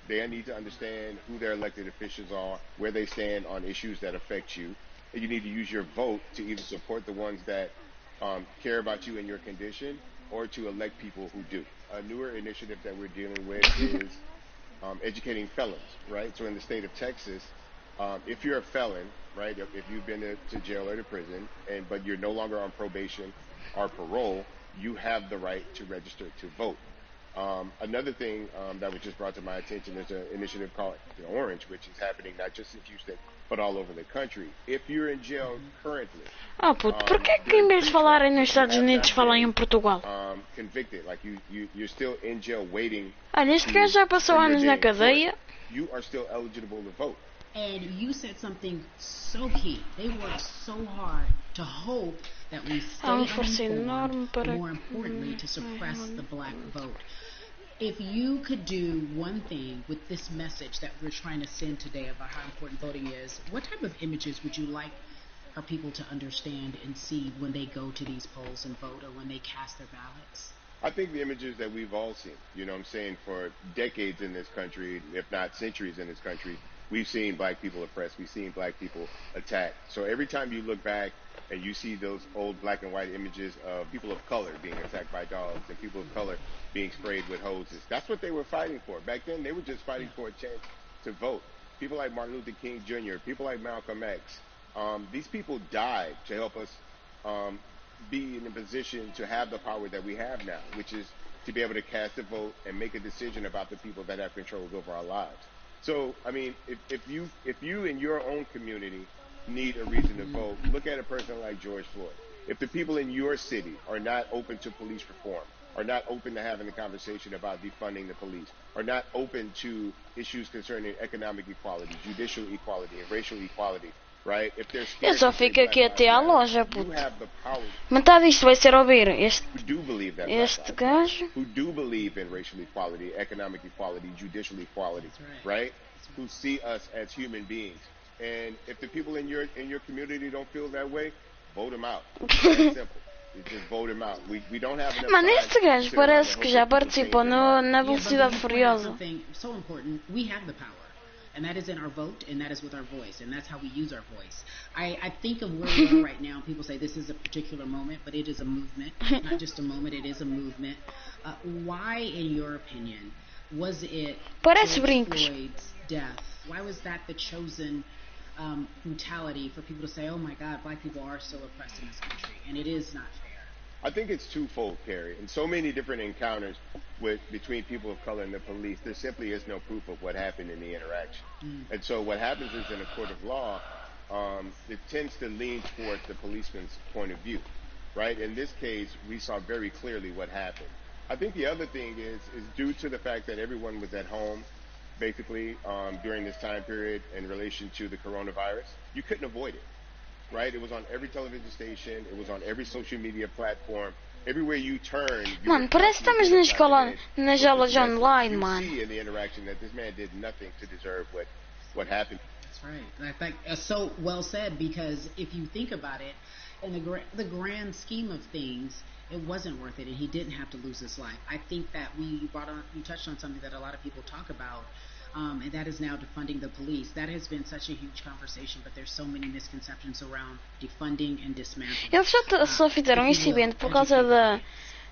They need to understand who their elected officials are, where they stand on issues that affect you. And you need to use your vote to either support the ones that care about you and your condition, or to elect people who do. A newer initiative that we're dealing with is educating felons, right? So in the state of Texas, if you're a felon, right, if you've been to jail or to prison, but you're no longer on probation or parole, you have the right to register to vote. Another thing that was just brought to my attention is an initiative called the Orange, which is happening not just in Houston, but all over the country. If you're in jail currently, Oh puto, porquê que em vez de falarem nos Estados Unidos falam em Portugal? Convicted, like you're still in jail waiting. Olha, este gajo já passou for your anos day na in court, cadeia. you are still eligible to vote. And you said something so key. They work so hard to hope that we stay Há um esforço uninformed, enorme para. more importantly, to suppress the black vote. If you could do one thing with this message that we're trying to send today about how important voting is, what type of images would you like our people to understand and see when they go to these polls and vote, or when they cast their ballots? I think the images that we've all seen, you know what I'm saying, for decades in this country, if not centuries in this country, we've seen black people oppressed, we've seen black people attacked. So every time you look back and you see those old black and white images of people of color being attacked by dogs and people of color being sprayed with hoses, that's what they were fighting for. Back then, they were just fighting for a chance to vote. People like Martin Luther King Jr., people like Malcolm X, these people died to help us be in a position to have the power that we have now, which is to be able to cast a vote and make a decision about the people that have control over our lives. So, I mean, if you in your own community need a reason to vote, look at a person like George Floyd. If the people in your city are not open to police reform, are not open to having a conversation about defunding the police, are not open to issues concerning economic equality, judicial equality, and racial equality, right? If they're Eu scared só to say fico Black aqui Lives até à Matter, loja, you puto. have the power. Metade disto vai ser ouvir. Who do believe that Black Este Lives Matter, gajo. who do believe in racial equality, economic equality, judicial equality, right? Who see us as human beings. And if the people in your community don't feel that way, vote them out. It's that simple. You just vote them out. We don't have enough Mano, time este to gajo sit around parece and que hope já that people participou change their mind. na Yeah, but Velocidade you pointed out Furiosa. something so important. We have the power, and that is in our vote, and that is with our voice, and that's how we use our voice. I think of where we are right now. People say this is a particular moment, but it is a movement, not just a moment. It is a movement. Why, in your opinion, was it Parece George brincos. Floyd's death? Why was that the chosen brutality for people to say, "Oh my God, black people are still oppressed in this country," and it is not fair? I think it's twofold, Carrie. In so many different encounters between people of color and the police, there simply is no proof of what happened in the interaction. And so what happens is, in a court of law, it tends to lean towards the policeman's point of view, right? In this case, we saw very clearly what happened. I think the other thing is due to the fact that everyone was at home, basically, during this time period in relation to the coronavirus, you couldn't avoid it. Right? It was on every television station. It was on every social media platform. Everywhere you turn, you Mano, were parece que estamos na constantly escola, being nas impacted aulas with this online, message. mano. You see in the interaction that this man did nothing to deserve what happened. That's right. I think so well said, because if you think about it, in the grand scheme of things, it wasn't worth it, and he didn't have to lose his life. I think that you touched on something that a lot of people talk about, and that is now defunding the police. That has been such a huge conversation, but there's so many misconceptions around defunding and dismantling. Eles só fizeram If you will, incidente por causa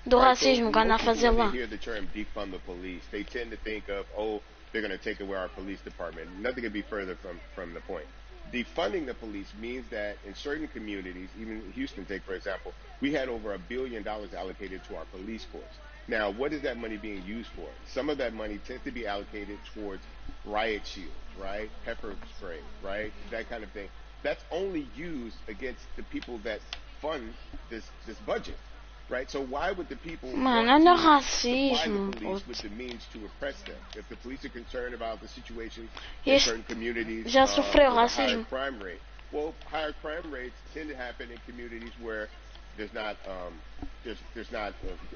do Right, so racismo que anda a most people, fazer when lá. they hear the term defund the police, they tend to think of, oh, they're going to take away our police department. Nothing could be further from the point. Defunding the police means that in certain communities, even Houston, take for example, we had over $1 billion allocated to our police force. Now, what is that money being used for? Some of that money tends to be allocated towards riot shields, right? Pepper spray, right? That kind of thing. That's only used against the people that fund this budget, right? So why would the people Mano, want olha o to supply the racismo, police with puto. the means to oppress them? If the police are concerned about the situations in Este certain communities já sofreu with a higher racismo. crime rate, well, higher crime rates tend to happen in communities where there's not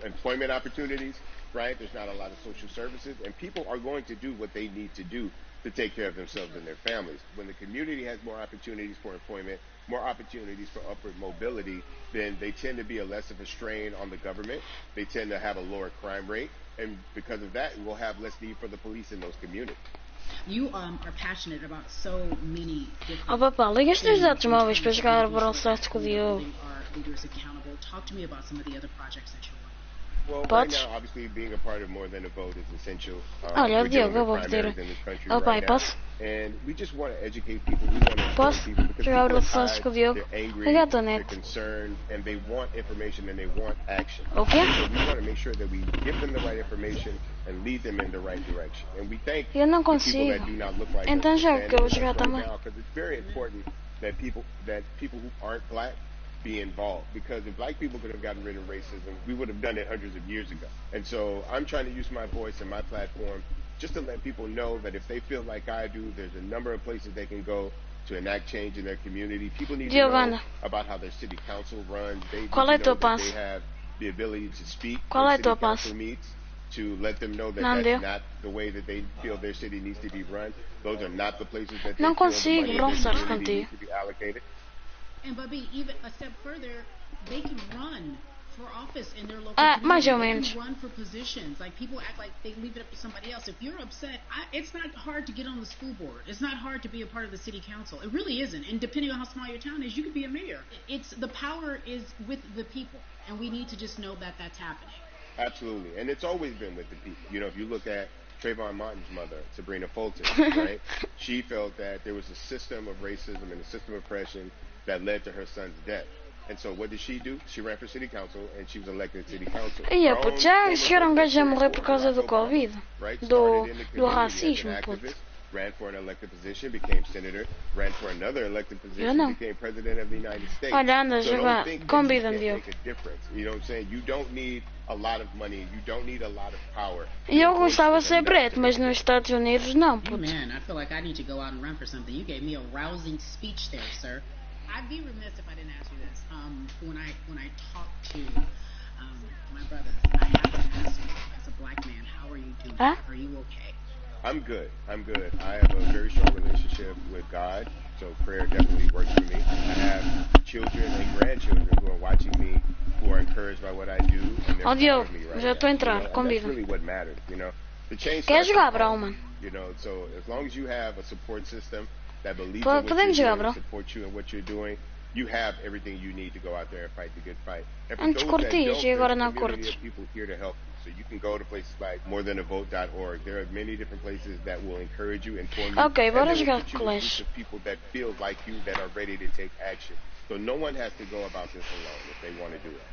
employment opportunities, right? There's not a lot of social services, and people are going to do what they need to do to take care of themselves and their families. When the community has more opportunities for employment, more opportunities for upward mobility, then they tend to be a less of a strain on the government. They tend to have a lower crime rate, and because of that, we'll have less need for the police in those communities. You are passionate about so many different Oh papá, liga os teus things dados in móveis terms para of jogar making Brawl sure that Stars com o we are Diogo. holding our leaders accountable. Talk to me about some of the other projects that you're working Well, right Podes? now, obviously, being a part of More Than a Vote is essential. Olha, We're dealing Diogo, eu with vou pedir. primaries in this country Oh pai, right now, posso? and we just want to educate people. We want to inform Posso people because jogar people Brawl are Stars tired, com o Diogo? they're angry, Liga a tua they're net. concerned, and they want information and they want action. O quê? So we want to make sure that we give them the right information and lead them in the right direction. And we thank Eu não the people consigo. that do not look like Então us já for que eu vou standing jogar with us right também. now, because it's very important that people who aren't black be involved, because if black people could have gotten rid of racism, we would have done it hundreds of years ago. And so I'm trying to use my voice and my platform just to let people know that if they feel like I do, there's a number of places they can go to enact change in their community. People need to Diogo, know anda. about how their city council runs. They need Qual to é know teu that passo? they have the ability to speak Qual when é city teu council passo? meets, to let them know that Não that's deu. not the way that they feel their city needs to be run. Those are not the places that they Não feel the consigo, money in Brawl their Stars community contigo. needs to be allocated. And Bubby, even a step further, they can run for office in their local Ah, mais community. ou They menos. can run for positions. Like, people act like they leave it up to somebody else. If you're upset, it's not hard to get on the school board. It's not hard to be a part of the city council. It really isn't. And depending on how small your town is, you could be a mayor. It's the power is with the people, and we need to just know that that's happening. Absolutely, and it's always been with the people. You know, if you look at Trayvon Martin's mother, Sabrina Fulton, right? She felt that there was a system of racism and a system of oppression that led to her son's death. And so what did she do? She ran for city council, and she was elected city council. Ia, Her puto, own já former chegaram gajos a president, morrer por causa do Barack Obama, Covid. right? Do Started in the community as racismo, an puto. activist, ran for an elected position, became senator, ran for another elected Eu position, não. became president of the United States. Olha, anda a So don't jogar. think that you Convida-me, can't Diogo. make a difference. You know what I'm saying? You don't need a lot of money. You don't need a lot of power. E eu Your voice gostava de is ser enough preto, to mas make a nos difference. Estados Unidos não, puto. Man, I feel like I need to go out and run for something. You gave me a rousing speech there, sir. I'd be remiss if I didn't ask you this. When I talk to my brothers, I have to ask you, as a black man, how are you doing? Huh? Are you okay? I'm good. I'm good. I have a very strong relationship with God, so prayer definitely works for me. I have children and grandchildren who are watching me, who are encouraged by what I do, and they're Ó proud Diogo, of me right já now. estou a entrar, And that's convida. really what matters, The change Quer starts jogar, from home, Brauman? So as long as you have a support system that believes Pô, in what podemos you're jogar, doing, bro? support you in what you're doing, you have everything you need to go out there and fight the good fight. And for Antes those that curtias don't, e agora there's a não community curtes. of people here to help you. So you can go to places like morethanavote.org. There are many different places that will encourage you, inform you, Ok, and bora they will jogar put you with groups Clash. of people that feel like you, that are ready to take action. So no one has to go about this alone if they want to do it.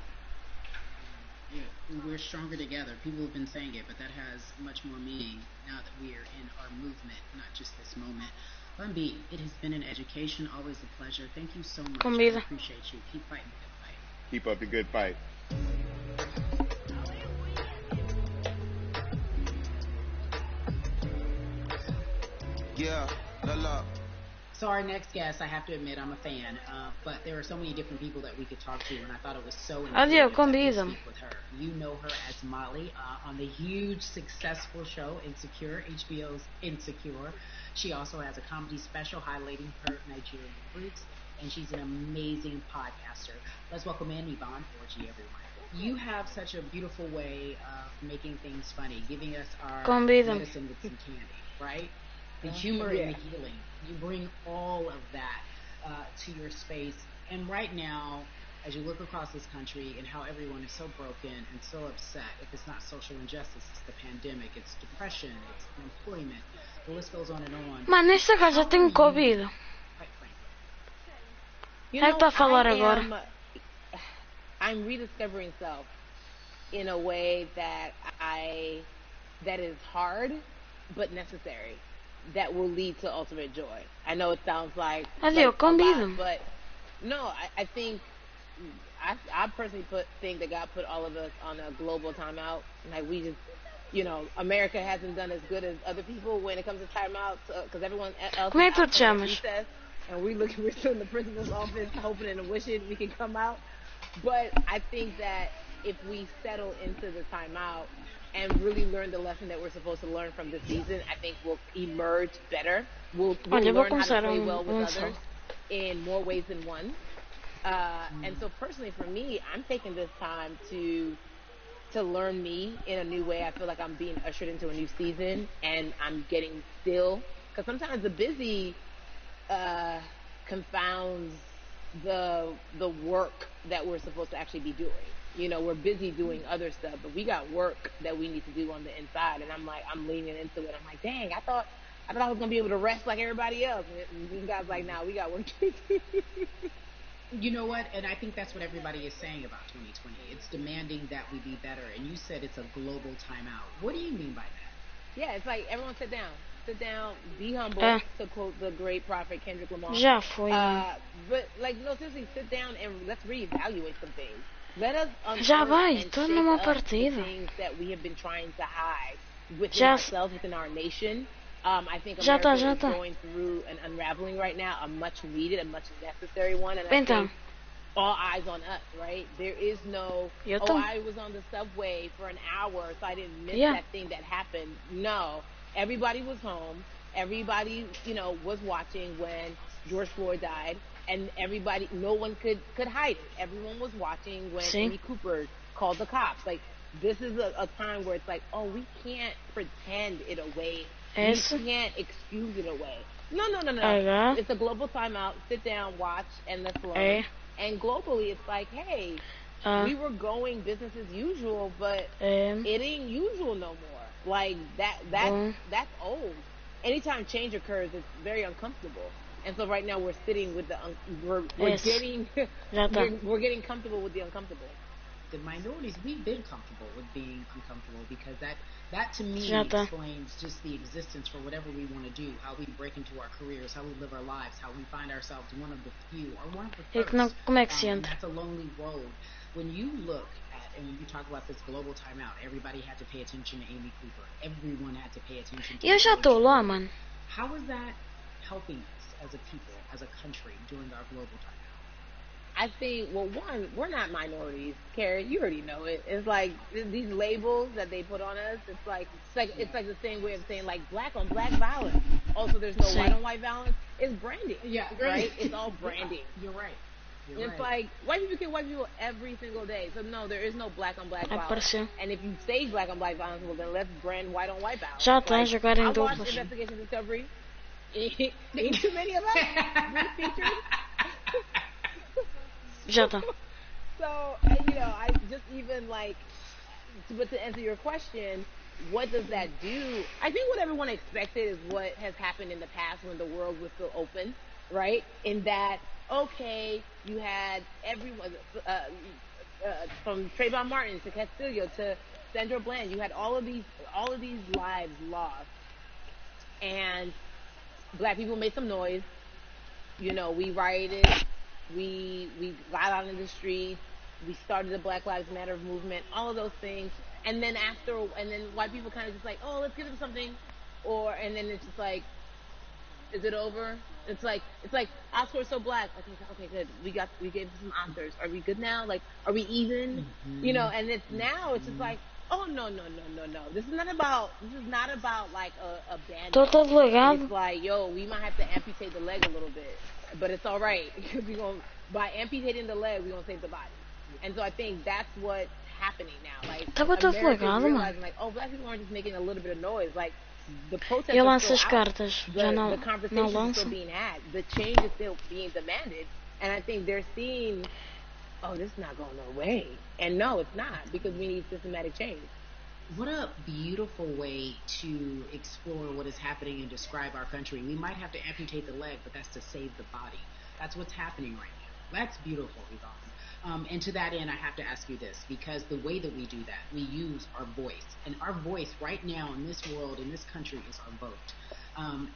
Yeah, we're stronger together. People have been saying it, but that has much more meaning now that we are in our movement, not just this moment. Bumby, it has been an education, always a pleasure. Thank you so much. Convida. I appreciate you. Keep fighting the good fight. Keep up the good fight. Yeah, la. So our next guest, I have to admit, I'm a fan, but there are so many different people that we could talk to, and I thought it was so important Diogo, to convida-me. speak with her. You know her as Molly on the huge, successful show Insecure, HBO's Insecure. She also has a comedy special highlighting her Nigerian roots, and she's an amazing podcaster. Let's welcome in Yvonne Orji, everyone. You have such a beautiful way of making things funny, giving us our Convida-me. medicine with some candy, right? The humor and the healing. You bring all of that to your space. And right now, as you look across this country and how everyone is so broken and so upset, if it's not social injustice, it's the pandemic, it's depression, it's unemployment, the list goes on and on. Mano, nesta casa How tenho are you, Covid. quite frankly? You É que know, tá a falar agora. I'm rediscovering self in a way that is hard but necessary, that will lead to ultimate joy. I know it sounds like Diogo, a lot, convida-me. but no, I think I personally think that God put all of us on a global timeout. Like we just, America hasn't done as good as other people when it comes to timeouts because everyone else Como is é que tu out te on chamas? recess, and we're still in the principal's office hoping and wishing we can come out. But I think that if we settle into the timeout and really learn the lesson that we're supposed to learn from this season, I think we'll emerge better. We'll Olha, vou learn how to começar play well with só. others in more ways than one. And so personally for me, I'm taking this time to learn me in a new way. I feel like I'm being ushered into a new season and I'm getting still because sometimes the busy confounds the work that we're supposed to actually be doing. We're busy doing other stuff, but we got work that we need to do on the inside. And I'm leaning into it. I'm like, dang, I thought I was gonna be able to rest like everybody else. And this guy's like, nah, we got work to do. You know what? And I think that's what everybody is saying about 2020. It's demanding that we be better. And you said it's a global timeout. What do you mean by that? Yeah, it's like everyone sit down, be humble, to quote the great prophet Kendrick Lamar. Já foi. But no, seriously, sit down and let's reevaluate some things. Let us Já vai, and estou shake numa up the partida. things that we have been trying to hide within Já ourselves, within our nation. I think Já America tá, já is tá. going through an unraveling right now, a much needed, a much necessary one, and I Então, think all eyes on us, right? There is no, Eu tô. I was on the subway for an hour, so I didn't miss Yeah. that thing that happened. No, everybody was home. Everybody, was watching when George Floyd died, and no one could hide it. Everyone was watching when Sim. Amy Cooper called the cops. Like, this is a time where it's like, oh, we can't pretend it away. Esse. We can't excuse it away. No. H. It's a global timeout. Sit down, watch, and let's learn. É. And globally, it's like, hey, we were going business as usual, but it ain't usual no more. Like that's old. Anytime change occurs, it's very uncomfortable. And so right now we're sitting with we're getting we're getting comfortable with the uncomfortable. The minorities, we've been comfortable with being uncomfortable because that to me explains just the existence for whatever we want to do, how we break into our careers, how we live our lives, how we find ourselves one of the few or one of the first. And that's a lonely road. When you look at, and when you talk about this global timeout, everybody had to pay attention to Amy Cooper. Everyone had to pay attention to Eu já estou lá, mano. How is that helping us as a people, as a country, during our global timeout? I think, well, one, we're not minorities, Carrie. You already know it. It's like these labels that they put on us. It's like the same way of saying like black on black violence. Also, there's no white on white violence. It's branding. Yeah, right. It's all branding. You're right. It's like white people kill white people every single day. So no, there is no black on black violence. And if you say black on black violence, well then let's brand white on white violence. Já tá, jogar em I duplas. watched Investigation Discovery. Ain't too many of us featured. Já tá. So, I just even like, but to answer your question, what does that do? I think what everyone expected is what has happened in the past when the world was still open, right? In that, okay, you had everyone, from Trayvon Martin to Castillo to Sandra Bland, you had all of these lives lost, and black people made some noise. We rioted. We got out in the streets. We started the Black Lives Matter movement. All of those things, and then white people kind of just like, oh, let's give them something, and then it's just like, is it over? It's like Oscar so black. Okay, good. We gave some Oscars. Are we good now? Like, are we even? Mm-hmm. And it's just like, oh no. This is not about like a band. It's like, yo, we might have to amputate the leg a little bit, but it's all right because by amputating the leg, we're gonna save the body. And so I think that's what's happening now. Like, Americans realizing, like, oh, black people aren't just making a little bit of noise. Like, the protests are still out. The conversation is still being had. The change is still being demanded. And I think they're seeing, oh, this is not going no way. And no, it's not, because we need systematic change. What a beautiful way to explore what is happening and describe our country. We might have to amputate the leg, but that's to save the body. That's what's happening right now. That's beautiful, Yvonne. And to that end, I have to ask you this, because the way that we do that, we use our voice. And our voice right now in this world, in this country, is our vote.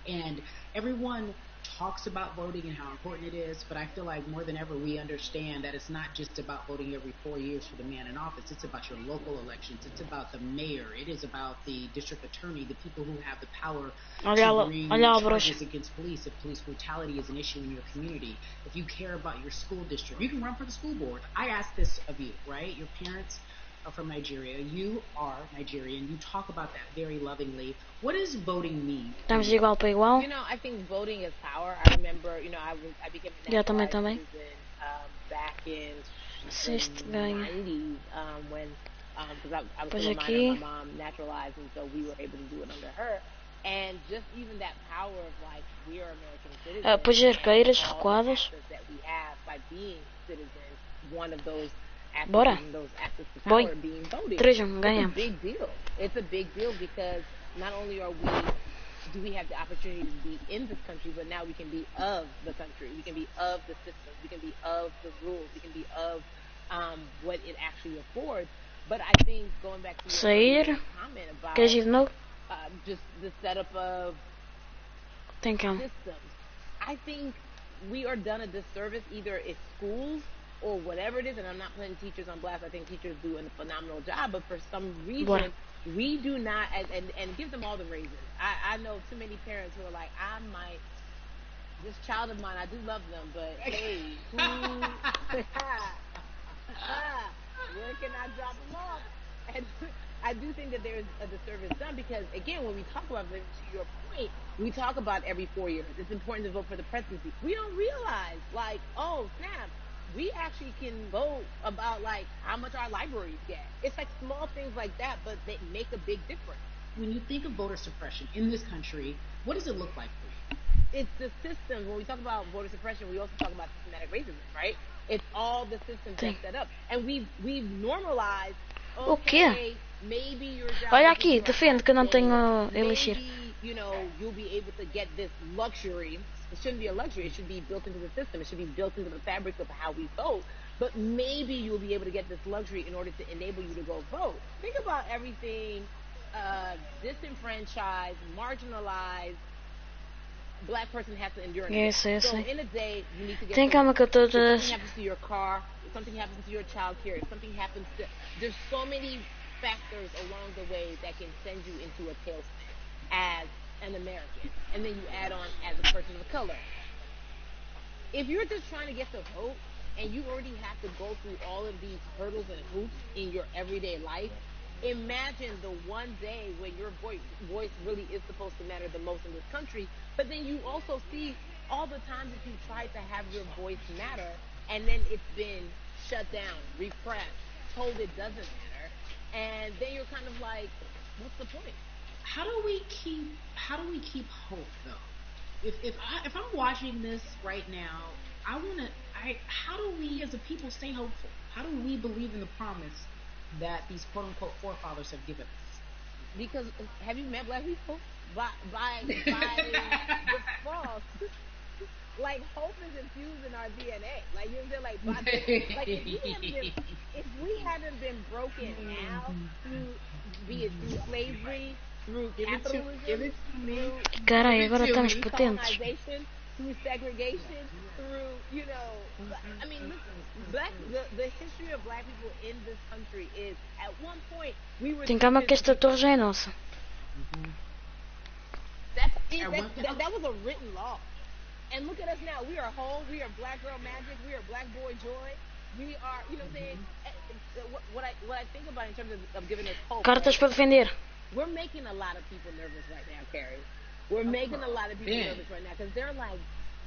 And everyone talks about voting and how important it is, but I feel like more than ever we understand that it's not just about voting every 4 years for the man in office. It's about your local elections. It's about the mayor. It is about the district attorney, the people who have the power to bring Olha a charges bruxa. against police if police brutality is an issue in your community. If you care about your school district, you can run for the school board. I ask this of you, right? Your parents are from Nigeria. You are Nigerian. You talk about that very lovingly. What does voting mean? Estamos de igual para igual. You know, I think voting is power. I remember, you know, I became a Já também, naturalized também. citizen back in Assiste, the ganha. 90s when, because I was Pois still a minor, aqui. my mom naturalized, and so we were able to do it under her. And just even that power of like, we are American citizens. Pois arqueiras and all the recuadas. access that we have by being citizens, one of those Bora. accesses and those access to Boy. power being voting. 3-1, It's a ganhamos. big deal. It's a big deal because not only do we have the opportunity to be in this country, but now we can be of the country. We can be of the system. We can be of the rules. We can be of what it actually affords. But I think going back to your Sair. comment about Queres ir de novo? just the setup of Tem calma. systems, I think we are done a disservice either it's schools or whatever it is, and I'm not putting teachers on blast. I think teachers do a phenomenal job, but for some reason, Bora. we do not, and give them all the raisins. I know too many parents who are like, this child of mine, I do love them, but hey, where can I drop them off? And I do think that there's a disservice done because, again, when we talk about this, to your point, we talk about every 4 years. It's important to vote for the presidency. We don't realize, like, oh, snap, we actually can vote about, like, how much our libraries get. It's like small things like that, but they make a big difference. When you think of voter suppression in this country, what does it look like for you? It's the system. When we talk about voter suppression, we also talk about systematic racism, right? It's all the systems that set up. And we've normalized, O quê? okay, maybe your job Olha is aqui, to defende que eu não tenho maybe, elixir. you know, you'll be able to get this luxury. It shouldn't be a luxury. It should be built into the system. It should be built into the fabric of how we vote. But maybe you'll be able to get this luxury in order to enable you to go vote. Think about everything disenfranchised, marginalized Black person has to endure. Yes, yes, so yes. in a day, you need to get. Tem calma que eu estou If something todas. happens to your car, if something happens to your child care, if something happens to, there's so many factors along the way that can send you into a tailspin as an American, and then you add on as a person of color. If you're just trying to get to vote and you already have to go through all of these hurdles and hoops in your everyday life, imagine the one day when your voice really is supposed to matter the most in this country, but then you also see all the times that you tried to have your voice matter and then it's been shut down, repressed, told it doesn't matter, and then you're kind of like, what's the point? How do we keep hope though? If I'm watching this right now, how do we as a people stay hopeful? How do we believe in the promise that these quote unquote forefathers have given us? Because have you met Black people? By default, like hope is infused in our DNA. Like you know, like if we haven't been broken now through be it through slavery, through capitalism, through Carai, agora estamos potentes. colonization, through segregation, through I mean, the history of Black people in this country is at one point we were. Tem calma que esta torre já é nossa. That was a written law. And look at us now. We are whole. We are Black girl magic. We are Black boy joy. We are, you know what I'm saying? What I think about in terms of giving us hope. Cartas para defender. We're making a lot of people nervous right now, Carrie. We're making a lot of people nervous right now because they're like,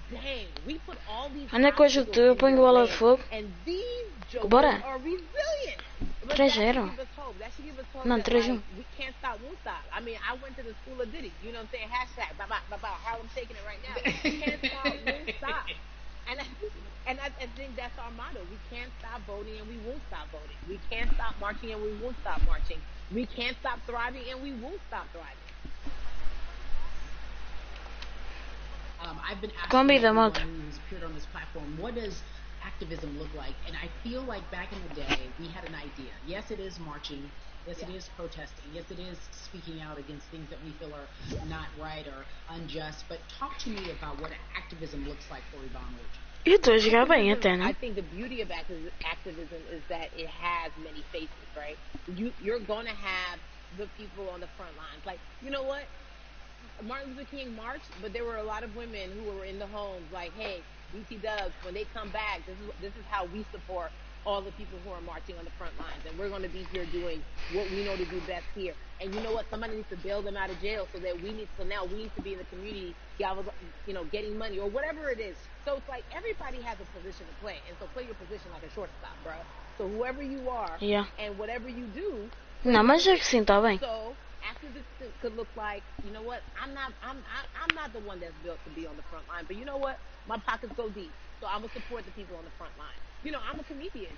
dang, we put all these. Anda com ajuda, eu ponho bola de fogo. And these jokers Bora. are resilient. 3-0. That should give us hope. Não, That, 3-1. like, we can't stop, won't stop. I mean, I went to the school of Diddy. You know what I'm saying? Hashtag, Harlem taking it right now. We can't stop, won't stop. And I think that's our motto. We can't stop voting and we won't stop voting. We can't stop marching and we won't stop marching. We can't stop thriving and we won't stop thriving. I've been asking everyone who's appeared on this platform, activism look like? And I feel like back in the day, we had an idea. Yes, it is marching. Yes, it is protesting. Yes, it is speaking out against things that we feel are not right or unjust. But talk to me about what activism looks like for Yvonne Orji. Eu estou a jogar bem até, I não? think the beauty of activism is that it has many faces, right? You're gonna have the people on the front lines. Like, you know what? Martin Luther King marched, but there were a lot of women who were in the homes like, hey, BT Dubs, when they come back, this is how we support all the people who are marching on the front lines. And we're going to be here doing what we know to do best here. And you know what? Somebody needs to bail them out of jail so now we need to be in the community, getting money or whatever it is. So it's like everybody has a position to play. And so play your position like a shortstop, bro. So whoever you are Yeah. and whatever you do. Não, mas é que sim, está bem. So activism could look like, you know what? I'm not the one that's built to be on the front line, but you know what? My pockets go deep, so I'm gonna support the people on the front line. You know, I'm a comedian.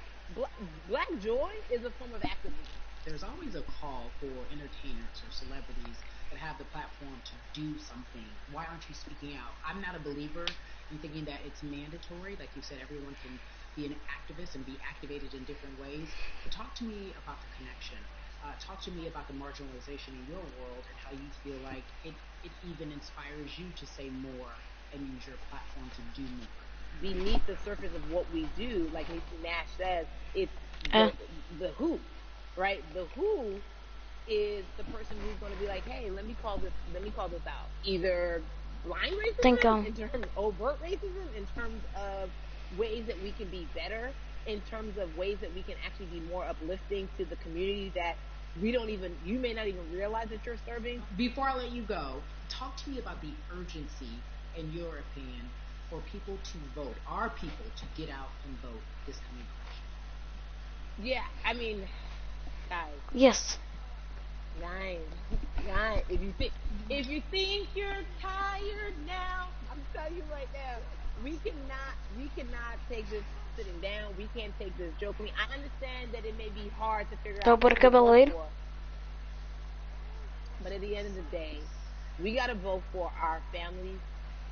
Black joy is a form of activism. There's always a call for entertainers or celebrities that have the platform to do something. Why aren't you speaking out? I'm not a believer in thinking that it's mandatory. Like you said, everyone can be an activist and be activated in different ways. But talk to me about the connection. Talk to me about the marginalization in your world and how you feel like it even inspires you to say more and use your platform to do more. Beneath the surface of what we do, like Niecy Nash says, it's the who, right? The who is the person who's going to be like, hey, let me call this out. Either blind racism, in terms of overt racism, in terms of ways that we can be better, in terms of ways that we can actually be more uplifting to the community that you may not even realize that you're serving. Before I let you go, talk to me about the urgency, in your opinion, for people to vote, our people to get out and vote this coming election. Yeah, I mean, guys. Yes. Guys, if you think you're tired now, I'm telling you right now, we cannot take this sitting down. We can't take this jokingly. I understand that it may be hard to figure out what to vote for. But at the end of the day, we got to vote for our families.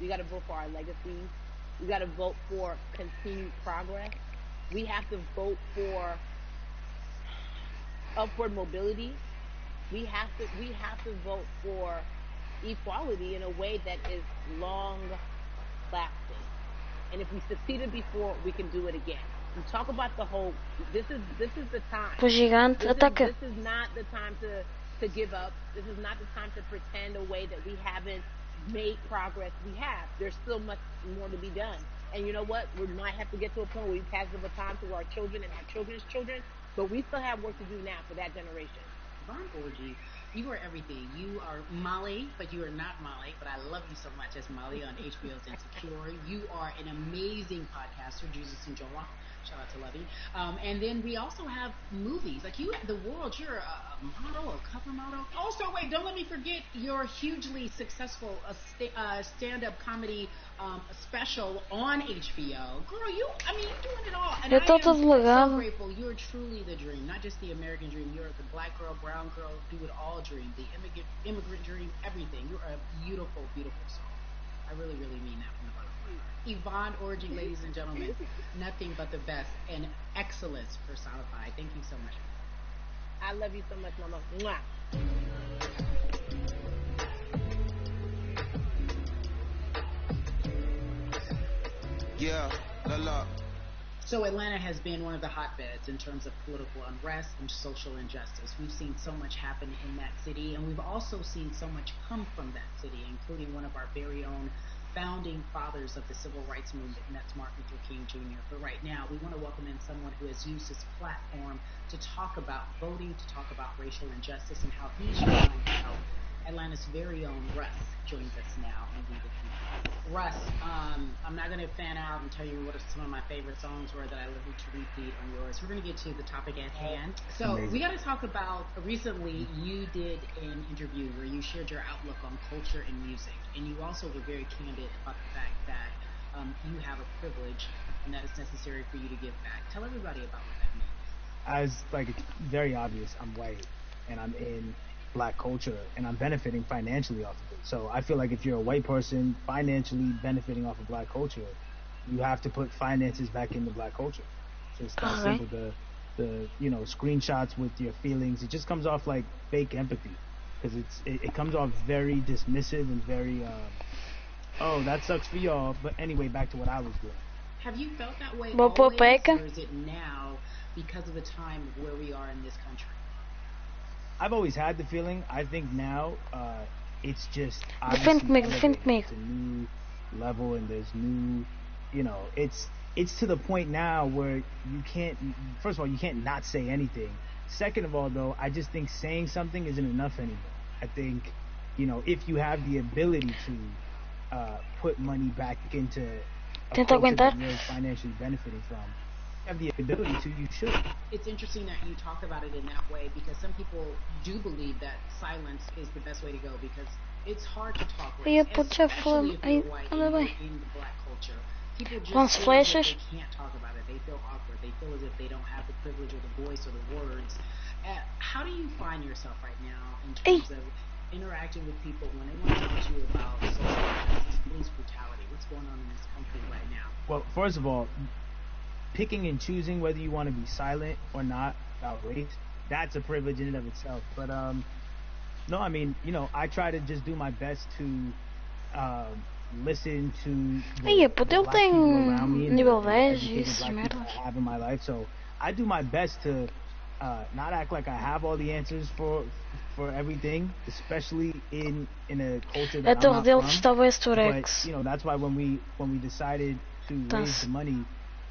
We got to vote for our legacies. We got to vote for continued progress. We have to vote for upward mobility. We have to vote for equality in a way that is long lasting. And if we succeeded before, we can do it again. We talk about the whole. This is the time. O gigante ataca. This is not the time to give up. This is not the time to pretend a way that we haven't made progress. We have. There's still much more to be done. And you know what? We might have to get to a point where we pass the baton to our children and our children's children. But we still have work to do now for that generation. Yvonne Orji, you are everything. You are Molly, but you are not Molly. But I love you so much as Molly on HBO's Insecure. You are an amazing podcaster, Jesus and Jola. Shout out to Lovey. And then we also have movies. Like you, The World, you're a model, a cover model. Also, wait, don't let me forget your hugely successful stand-up comedy special on HBO. Girl, you're doing it all. And I am so grateful. You're truly the dream, not just the American dream. You're the black girl, brown girl, do it all dream, the immigrant dream, everything. You're a beautiful, beautiful soul. I really, really mean that from the bottom of my heart. Yvonne Orji, ladies and gentlemen, nothing but the best and excellence personified. Thank you so much. I love you so much, Mama. Mwah. Yeah, la. So Atlanta has been one of the hotbeds in terms of political unrest and social injustice. We've seen so much happen in that city, and we've also seen so much come from that city, including one of our very own founding fathers of the civil rights movement, and that's Martin Luther King Jr. But right now, we want to welcome in someone who has used his platform to talk about voting, to talk about racial injustice, and how he's trying to help. Atlanta's very own Russ joins us now on We the People. Russ, I'm not going to fan out and tell you what some of my favorite songs were that I listened to repeat on yours. We're going to get to the topic at hand. So we got to talk about, recently you did an interview where you shared your outlook on culture and music, and you also were very candid about the fact that you have a privilege and that it's necessary for you to give back. Tell everybody about what that means. It's very obvious, I'm white and I'm in black culture and I'm benefiting financially off of it. So I feel like if you're a white person financially benefiting off of black culture, you have to put finances back into black culture. It's just that Ok. simple. The screenshots with your feelings, it just comes off like fake empathy, because it comes off very dismissive and very oh, that sucks for y'all, but anyway, back to what I was doing. Have you felt that way Vou pôr always, peca. or is it now because of the time of where we are in this country? I've always had the feeling. I think now it's just Defende obviously comigo, defende elevated. comigo. It's a new level, and there's new, it's to the point now where you can't. First of all, you can't not say anything. Second of all, though, I just think saying something isn't enough anymore. I think, if you have the ability to put money back into a Tenta culture aguentar. that you're financially benefiting from, have the ability to, you should. It's interesting that you talk about it in that way, because some people do believe that silence is the best way to go, because it's hard to talk Aí race, eu puto já especially falando. if Aí, you're white anda and you're bem. in the black culture. People just Vão-se feel as if flechas. they can't talk about it. They feel awkward. They feel as if they don't have the privilege or the voice or the words. How do you find yourself right now in terms of interacting with people when they want to talk to you about social justice, police brutality? What's going on in this country right now? Well, first of all, picking and choosing whether you want to be silent or not about race, that's a privilege in and of itself. But no, I mean, I try to just do my best to listen to Aí, the puto, ele black tem people around me and nível the 10 e educated essas black people merdas. I have in my life. So I do my best to not act like I have all the answers for everything, especially in a culture A that I'm torre not dele from. estava esse But Turex. that's why when we decided to raise the money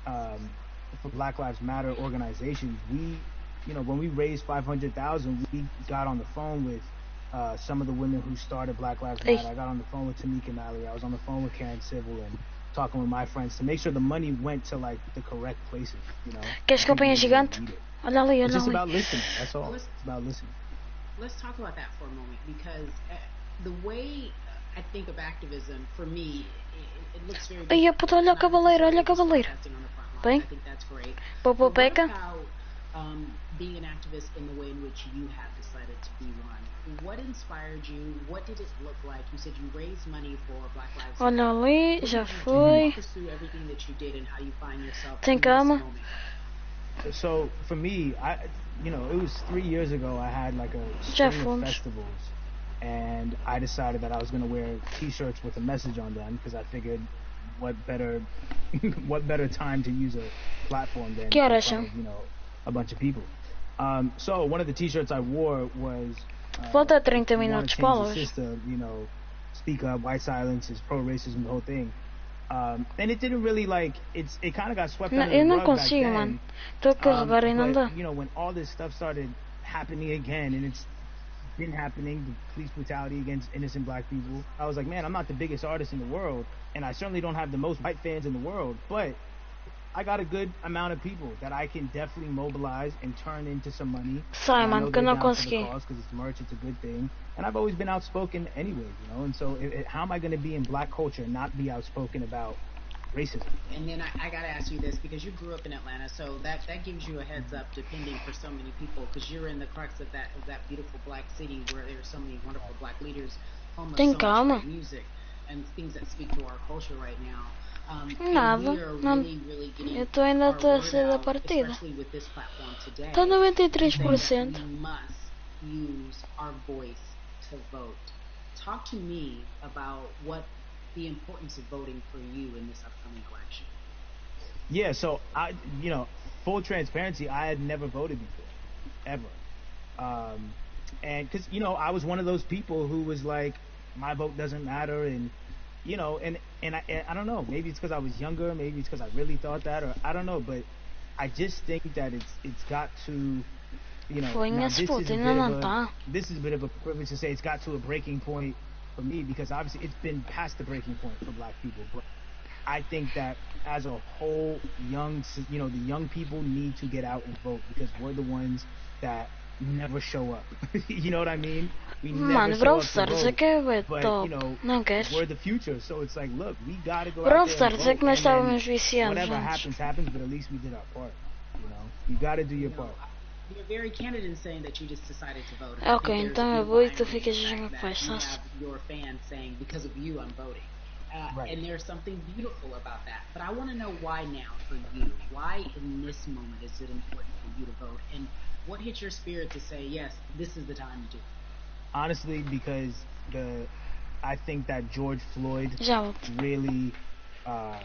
for Black Lives Matter organizations, when we raised 500,000, we got on the phone with some of the women who started Black Lives Ei. Matter. I got on the phone with Tamika Mallory. I was on the phone with Karen Civil and talking with my friends to make sure the money went to like the correct places. Queres que eu ponha gigante? Need it. Olha ali, It's olha just ali. about listening. That's all. It's about listening. Let's talk about that for a moment, because the way I think of activism, for me, it looks very Aí, different. puto, olha o It's not cavaleiro, olha o necessarily just cavaleiro. protesting on the front lines. Bem. I think that's great. Vou pôr But what peca. about being an activist in the way in which you have decided to be one? What inspired you? What did it look like? You said you raised money for Black Lives Matter. Olha ali, What já did you do? foi. Walk us through everything that you did and how you find yourself Tem in this cama? moment. So for me, it was 3 years ago. I had like a Já string of fomos. festivals, and I decided that I was gonna wear T-shirts with a message on them because I figured, what better, what better time to use a platform than Que in horas front são? of a bunch of people. So one of the T-shirts I wore was Falta if 30 you wanna minutos change para the hoje. system, speak up, white silence is pro-racism, the whole thing. And it didn't really it kind of got swept Não, under eu the não rug back consigo, then. mano. Estou a carregar e não dá. But when all this stuff started happening again, and it's been happening, the police brutality against innocent black people, I was like, man, I'm not the biggest artist in the world, and I certainly don't have the most white fans in the world, but I got a good amount of people that I can definitely mobilize and turn into some money. Sai, And I mano, know que eu they're não down for the consegui. cause because it's merch, it's a good thing. And I've always been outspoken anyway, and so how am I going to be in black culture and not be outspoken about racism? And then I got to ask you this, because you grew up in Atlanta, so that gives you a heads up, depending for so many people, because you're in the crux of that beautiful black city where there are so many wonderful black leaders, home of Tem so much calma. great music and things that speak to our culture right now. And Nada. we are Não. really getting Eu estou ainda our a word sair da out, partida. especially with this platform today. Está saying that 93%. we must use our voice to vote. Talk to me about what the importance of voting for you in this upcoming election. Yeah, so full transparency, I had never voted before, ever. And because, I was one of those people who was like, my vote doesn't matter. And, I don't know, maybe it's because I was younger, maybe it's because I really thought that, or I don't know, but I just think that it's got to, Foi now nesse puto, ainda não está. this is a bit of a privilege to say it's got to a breaking point for me, because obviously it's been past the breaking point for black people, but I think that as a whole, the young people need to get out and vote, because we're the ones that never show up. You know what I mean? We never Mano, show Brawl up to Stars é vote. que é But, top. Não queres? we're the future, so it's like, look, we gotta go Brawl out there and Stars é vote, que nós and then estávamos viciados whatever antes. happens, but at least we did our part. You gotta do your part. You're very candid in saying that you just decided to vote. Ok, então eu vou e tu ficas a jogar com You paz, have your fans saying, because of you, I'm voting. Right. And there's something beautiful about that. But I want to know why now for you. Why in this moment is it important for you to vote? And what hit your spirit to say, yes, this is the time to do it? Honestly, because I think that George Floyd Já volto. really uh,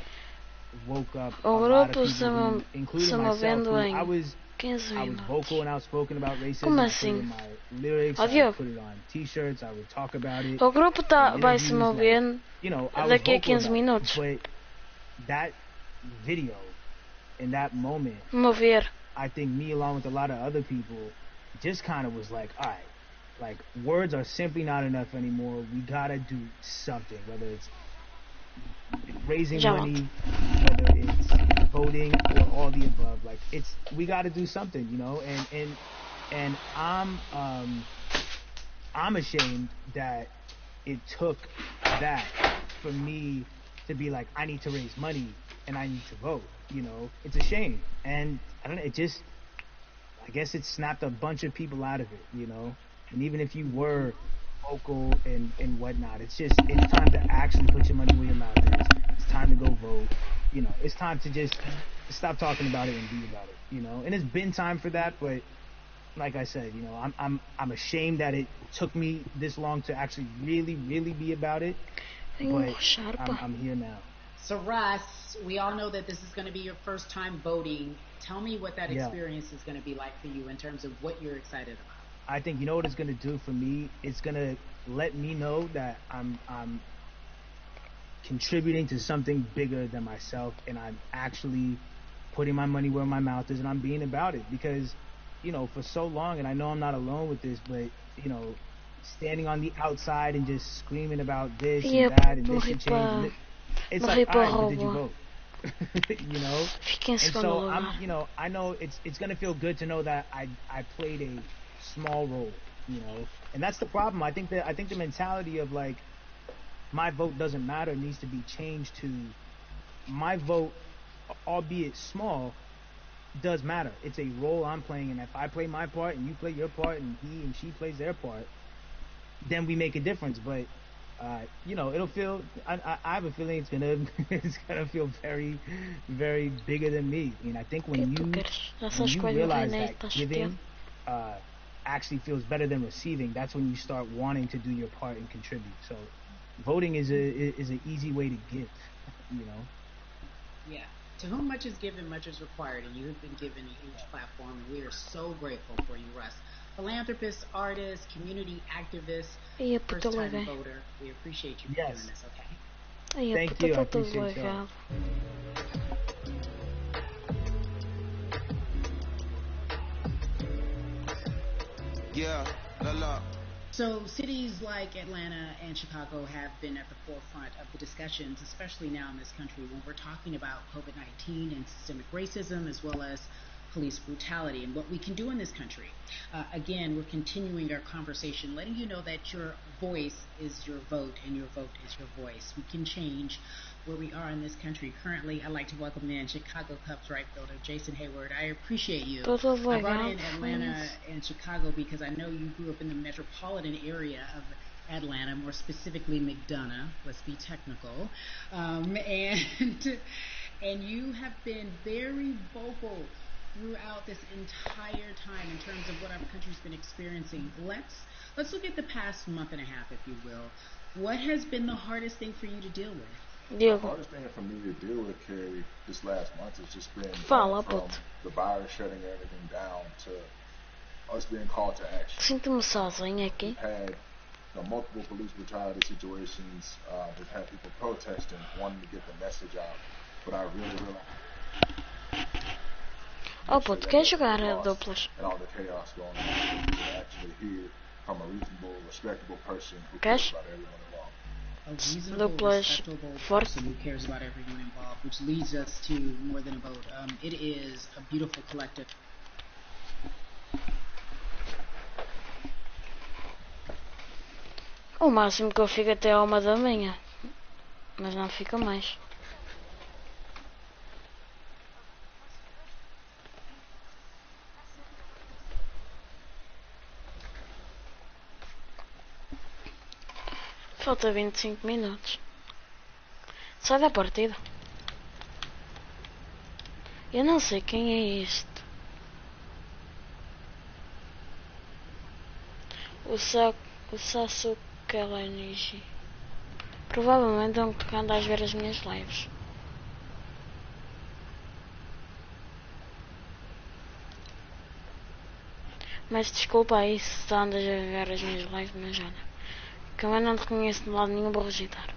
woke up a O lot of grupo people, who, including myself, movendo who em I was 15 vocal minutos. and outspoken about racism. Como I put it assim? in my lyrics. Ó I Diogo, put it on T-shirts. I would talk about it o grupo in vai se interviews. Like, movendo I was daqui a vocal 15 about it. minutos. But that video, in that moment, Mover. I think me along with a lot of other people just kind of was like, all right, like words are simply not enough anymore. We gotta do something, whether it's raising Já money, volto. whether it's voting, or all the above. Like we gotta do something, and I'm ashamed that it took that for me to be like, I need to raise money and I need to vote. It's a shame, and I don't know. I guess it snapped a bunch of people out of it. And even if you were vocal and whatnot, it's time to actually put your money where your mouth is. It's time to go vote. It's time to just stop talking about it and be about it. And it's been time for that, but like I said, I'm ashamed that it took me this long to actually really, really be about it. But I'm here now. So Russ, we all know that this is going to be your first time voting. Tell me what that experience is going to be like for you in terms of what you're excited about. I think what it's going to do for me. It's going to let me know that I'm contributing to something bigger than myself, and I'm actually putting my money where my mouth is, and I'm being about it. Because for so long, and I know I'm not alone with this, but standing on the outside and just screaming about this and that and this should change. It's like, all right, but did you vote? And so I know it's gonna feel good to know that I played a small role, and that's the problem. I think the mentality of like my vote doesn't matter needs to be changed to my vote, albeit small, does matter. It's a role I'm playing, and if I play my part and you play your part and he and she plays their part, then we make a difference. But it'll feel. I have a feeling it's gonna feel very, very bigger than me. I mean, I think when you realize that giving actually feels better than receiving, that's when you start wanting to do your part and contribute. So, voting is an easy way to give. Yeah. To whom much is given, much is required, and you have been given a huge platform, and we are so grateful for you, Russ. Philanthropist, artist, community activist, first-time voter. We appreciate you for doing this, okay? Thank you. I appreciate y'all. Yeah, la. So cities like Atlanta and Chicago have been at the forefront of the discussions, especially now in this country when we're talking about COVID-19 and systemic racism as well as police brutality and what we can do in this country. Again, we're continuing our conversation, letting you know that your voice is your vote and your vote is your voice. We can change where we are in this country. Currently, I'd like to welcome in Chicago Cubs right fielder Jason Hayward. I appreciate you. I brought in Atlanta and Chicago because I know you grew up in the metropolitan area of Atlanta, more specifically McDonough. Let's be technical. And you have been very vocal throughout this entire time in terms of what our country's been experiencing. Let's look at the past month and a half, if you will. What has been the hardest thing for you to deal with? The hardest thing for me to deal with, Carrie, this last month has just been from the virus shutting everything down to us being called to action. Sinto-me sozinha aqui. We've had multiple police brutality situations. We've had people protesting, wanting to get the message out. But I really realized... Oh, puto, quer jogar duplas? And all the chaos going on. People actually hear from a reasonable, respectable person who cares about everyone involved. A reasonable, respectable person who cares about everyone involved, which leads us to more than a vote. It is a beautiful collective. O máximo que eu fico até à 1h, mas não fica mais. Falta 25 minutos. Sai da partida. Eu não sei quem é este. O Sasuke. Provavelmente é um que anda a ver as minhas lives. Mas desculpa aí se andas a ver as minhas lives, mas olha. Que eu não te conheço de lado nenhum, vou rejeitar.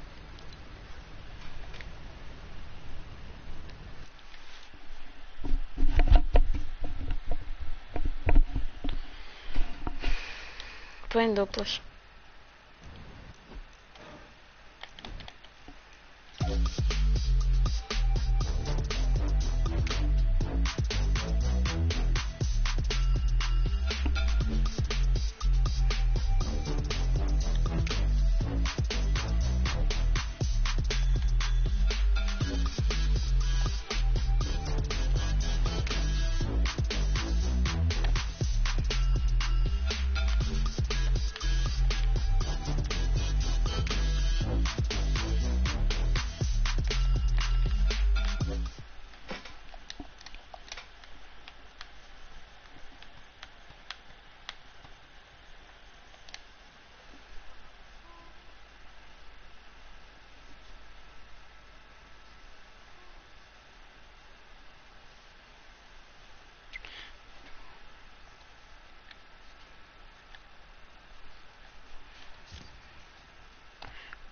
Estou em duplas.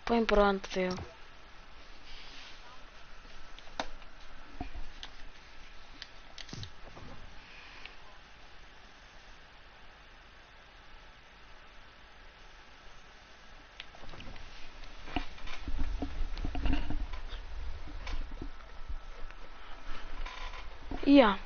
Põe pronto, deu. Yeah.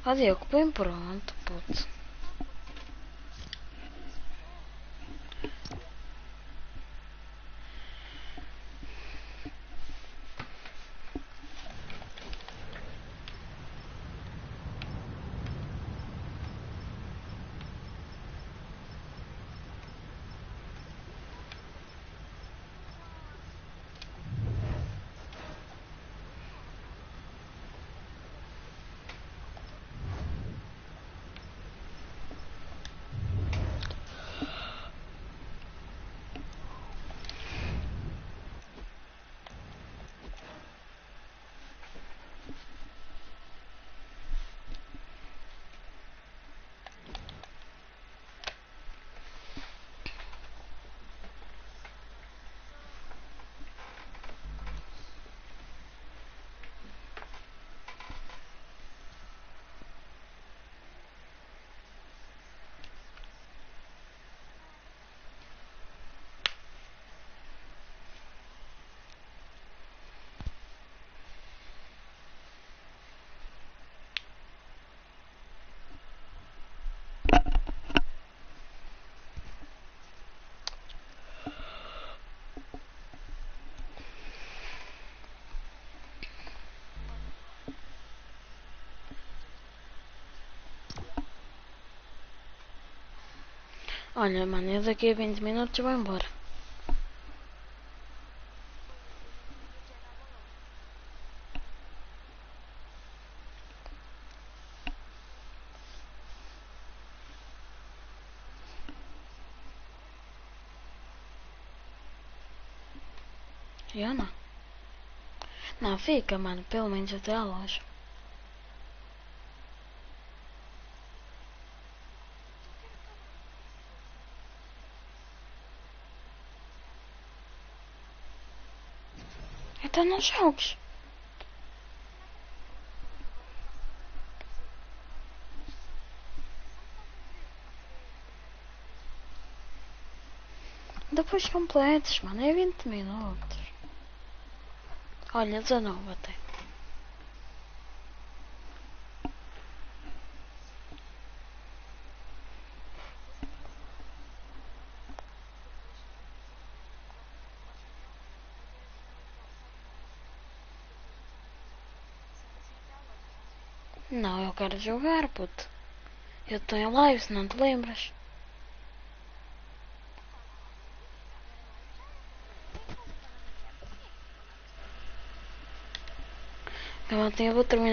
Ó Diego, põe pronto, puto. Olha, mano, eu daqui a 20 minutos vou embora. Eu não. Não, fica, mano, pelo menos até a loja. Então não jogues. Depois completes, mano, é 20 minutos. Olha, 19 até. Não, eu quero jogar, puto. Eu estou em live, se não te lembras. Eu vou terminar.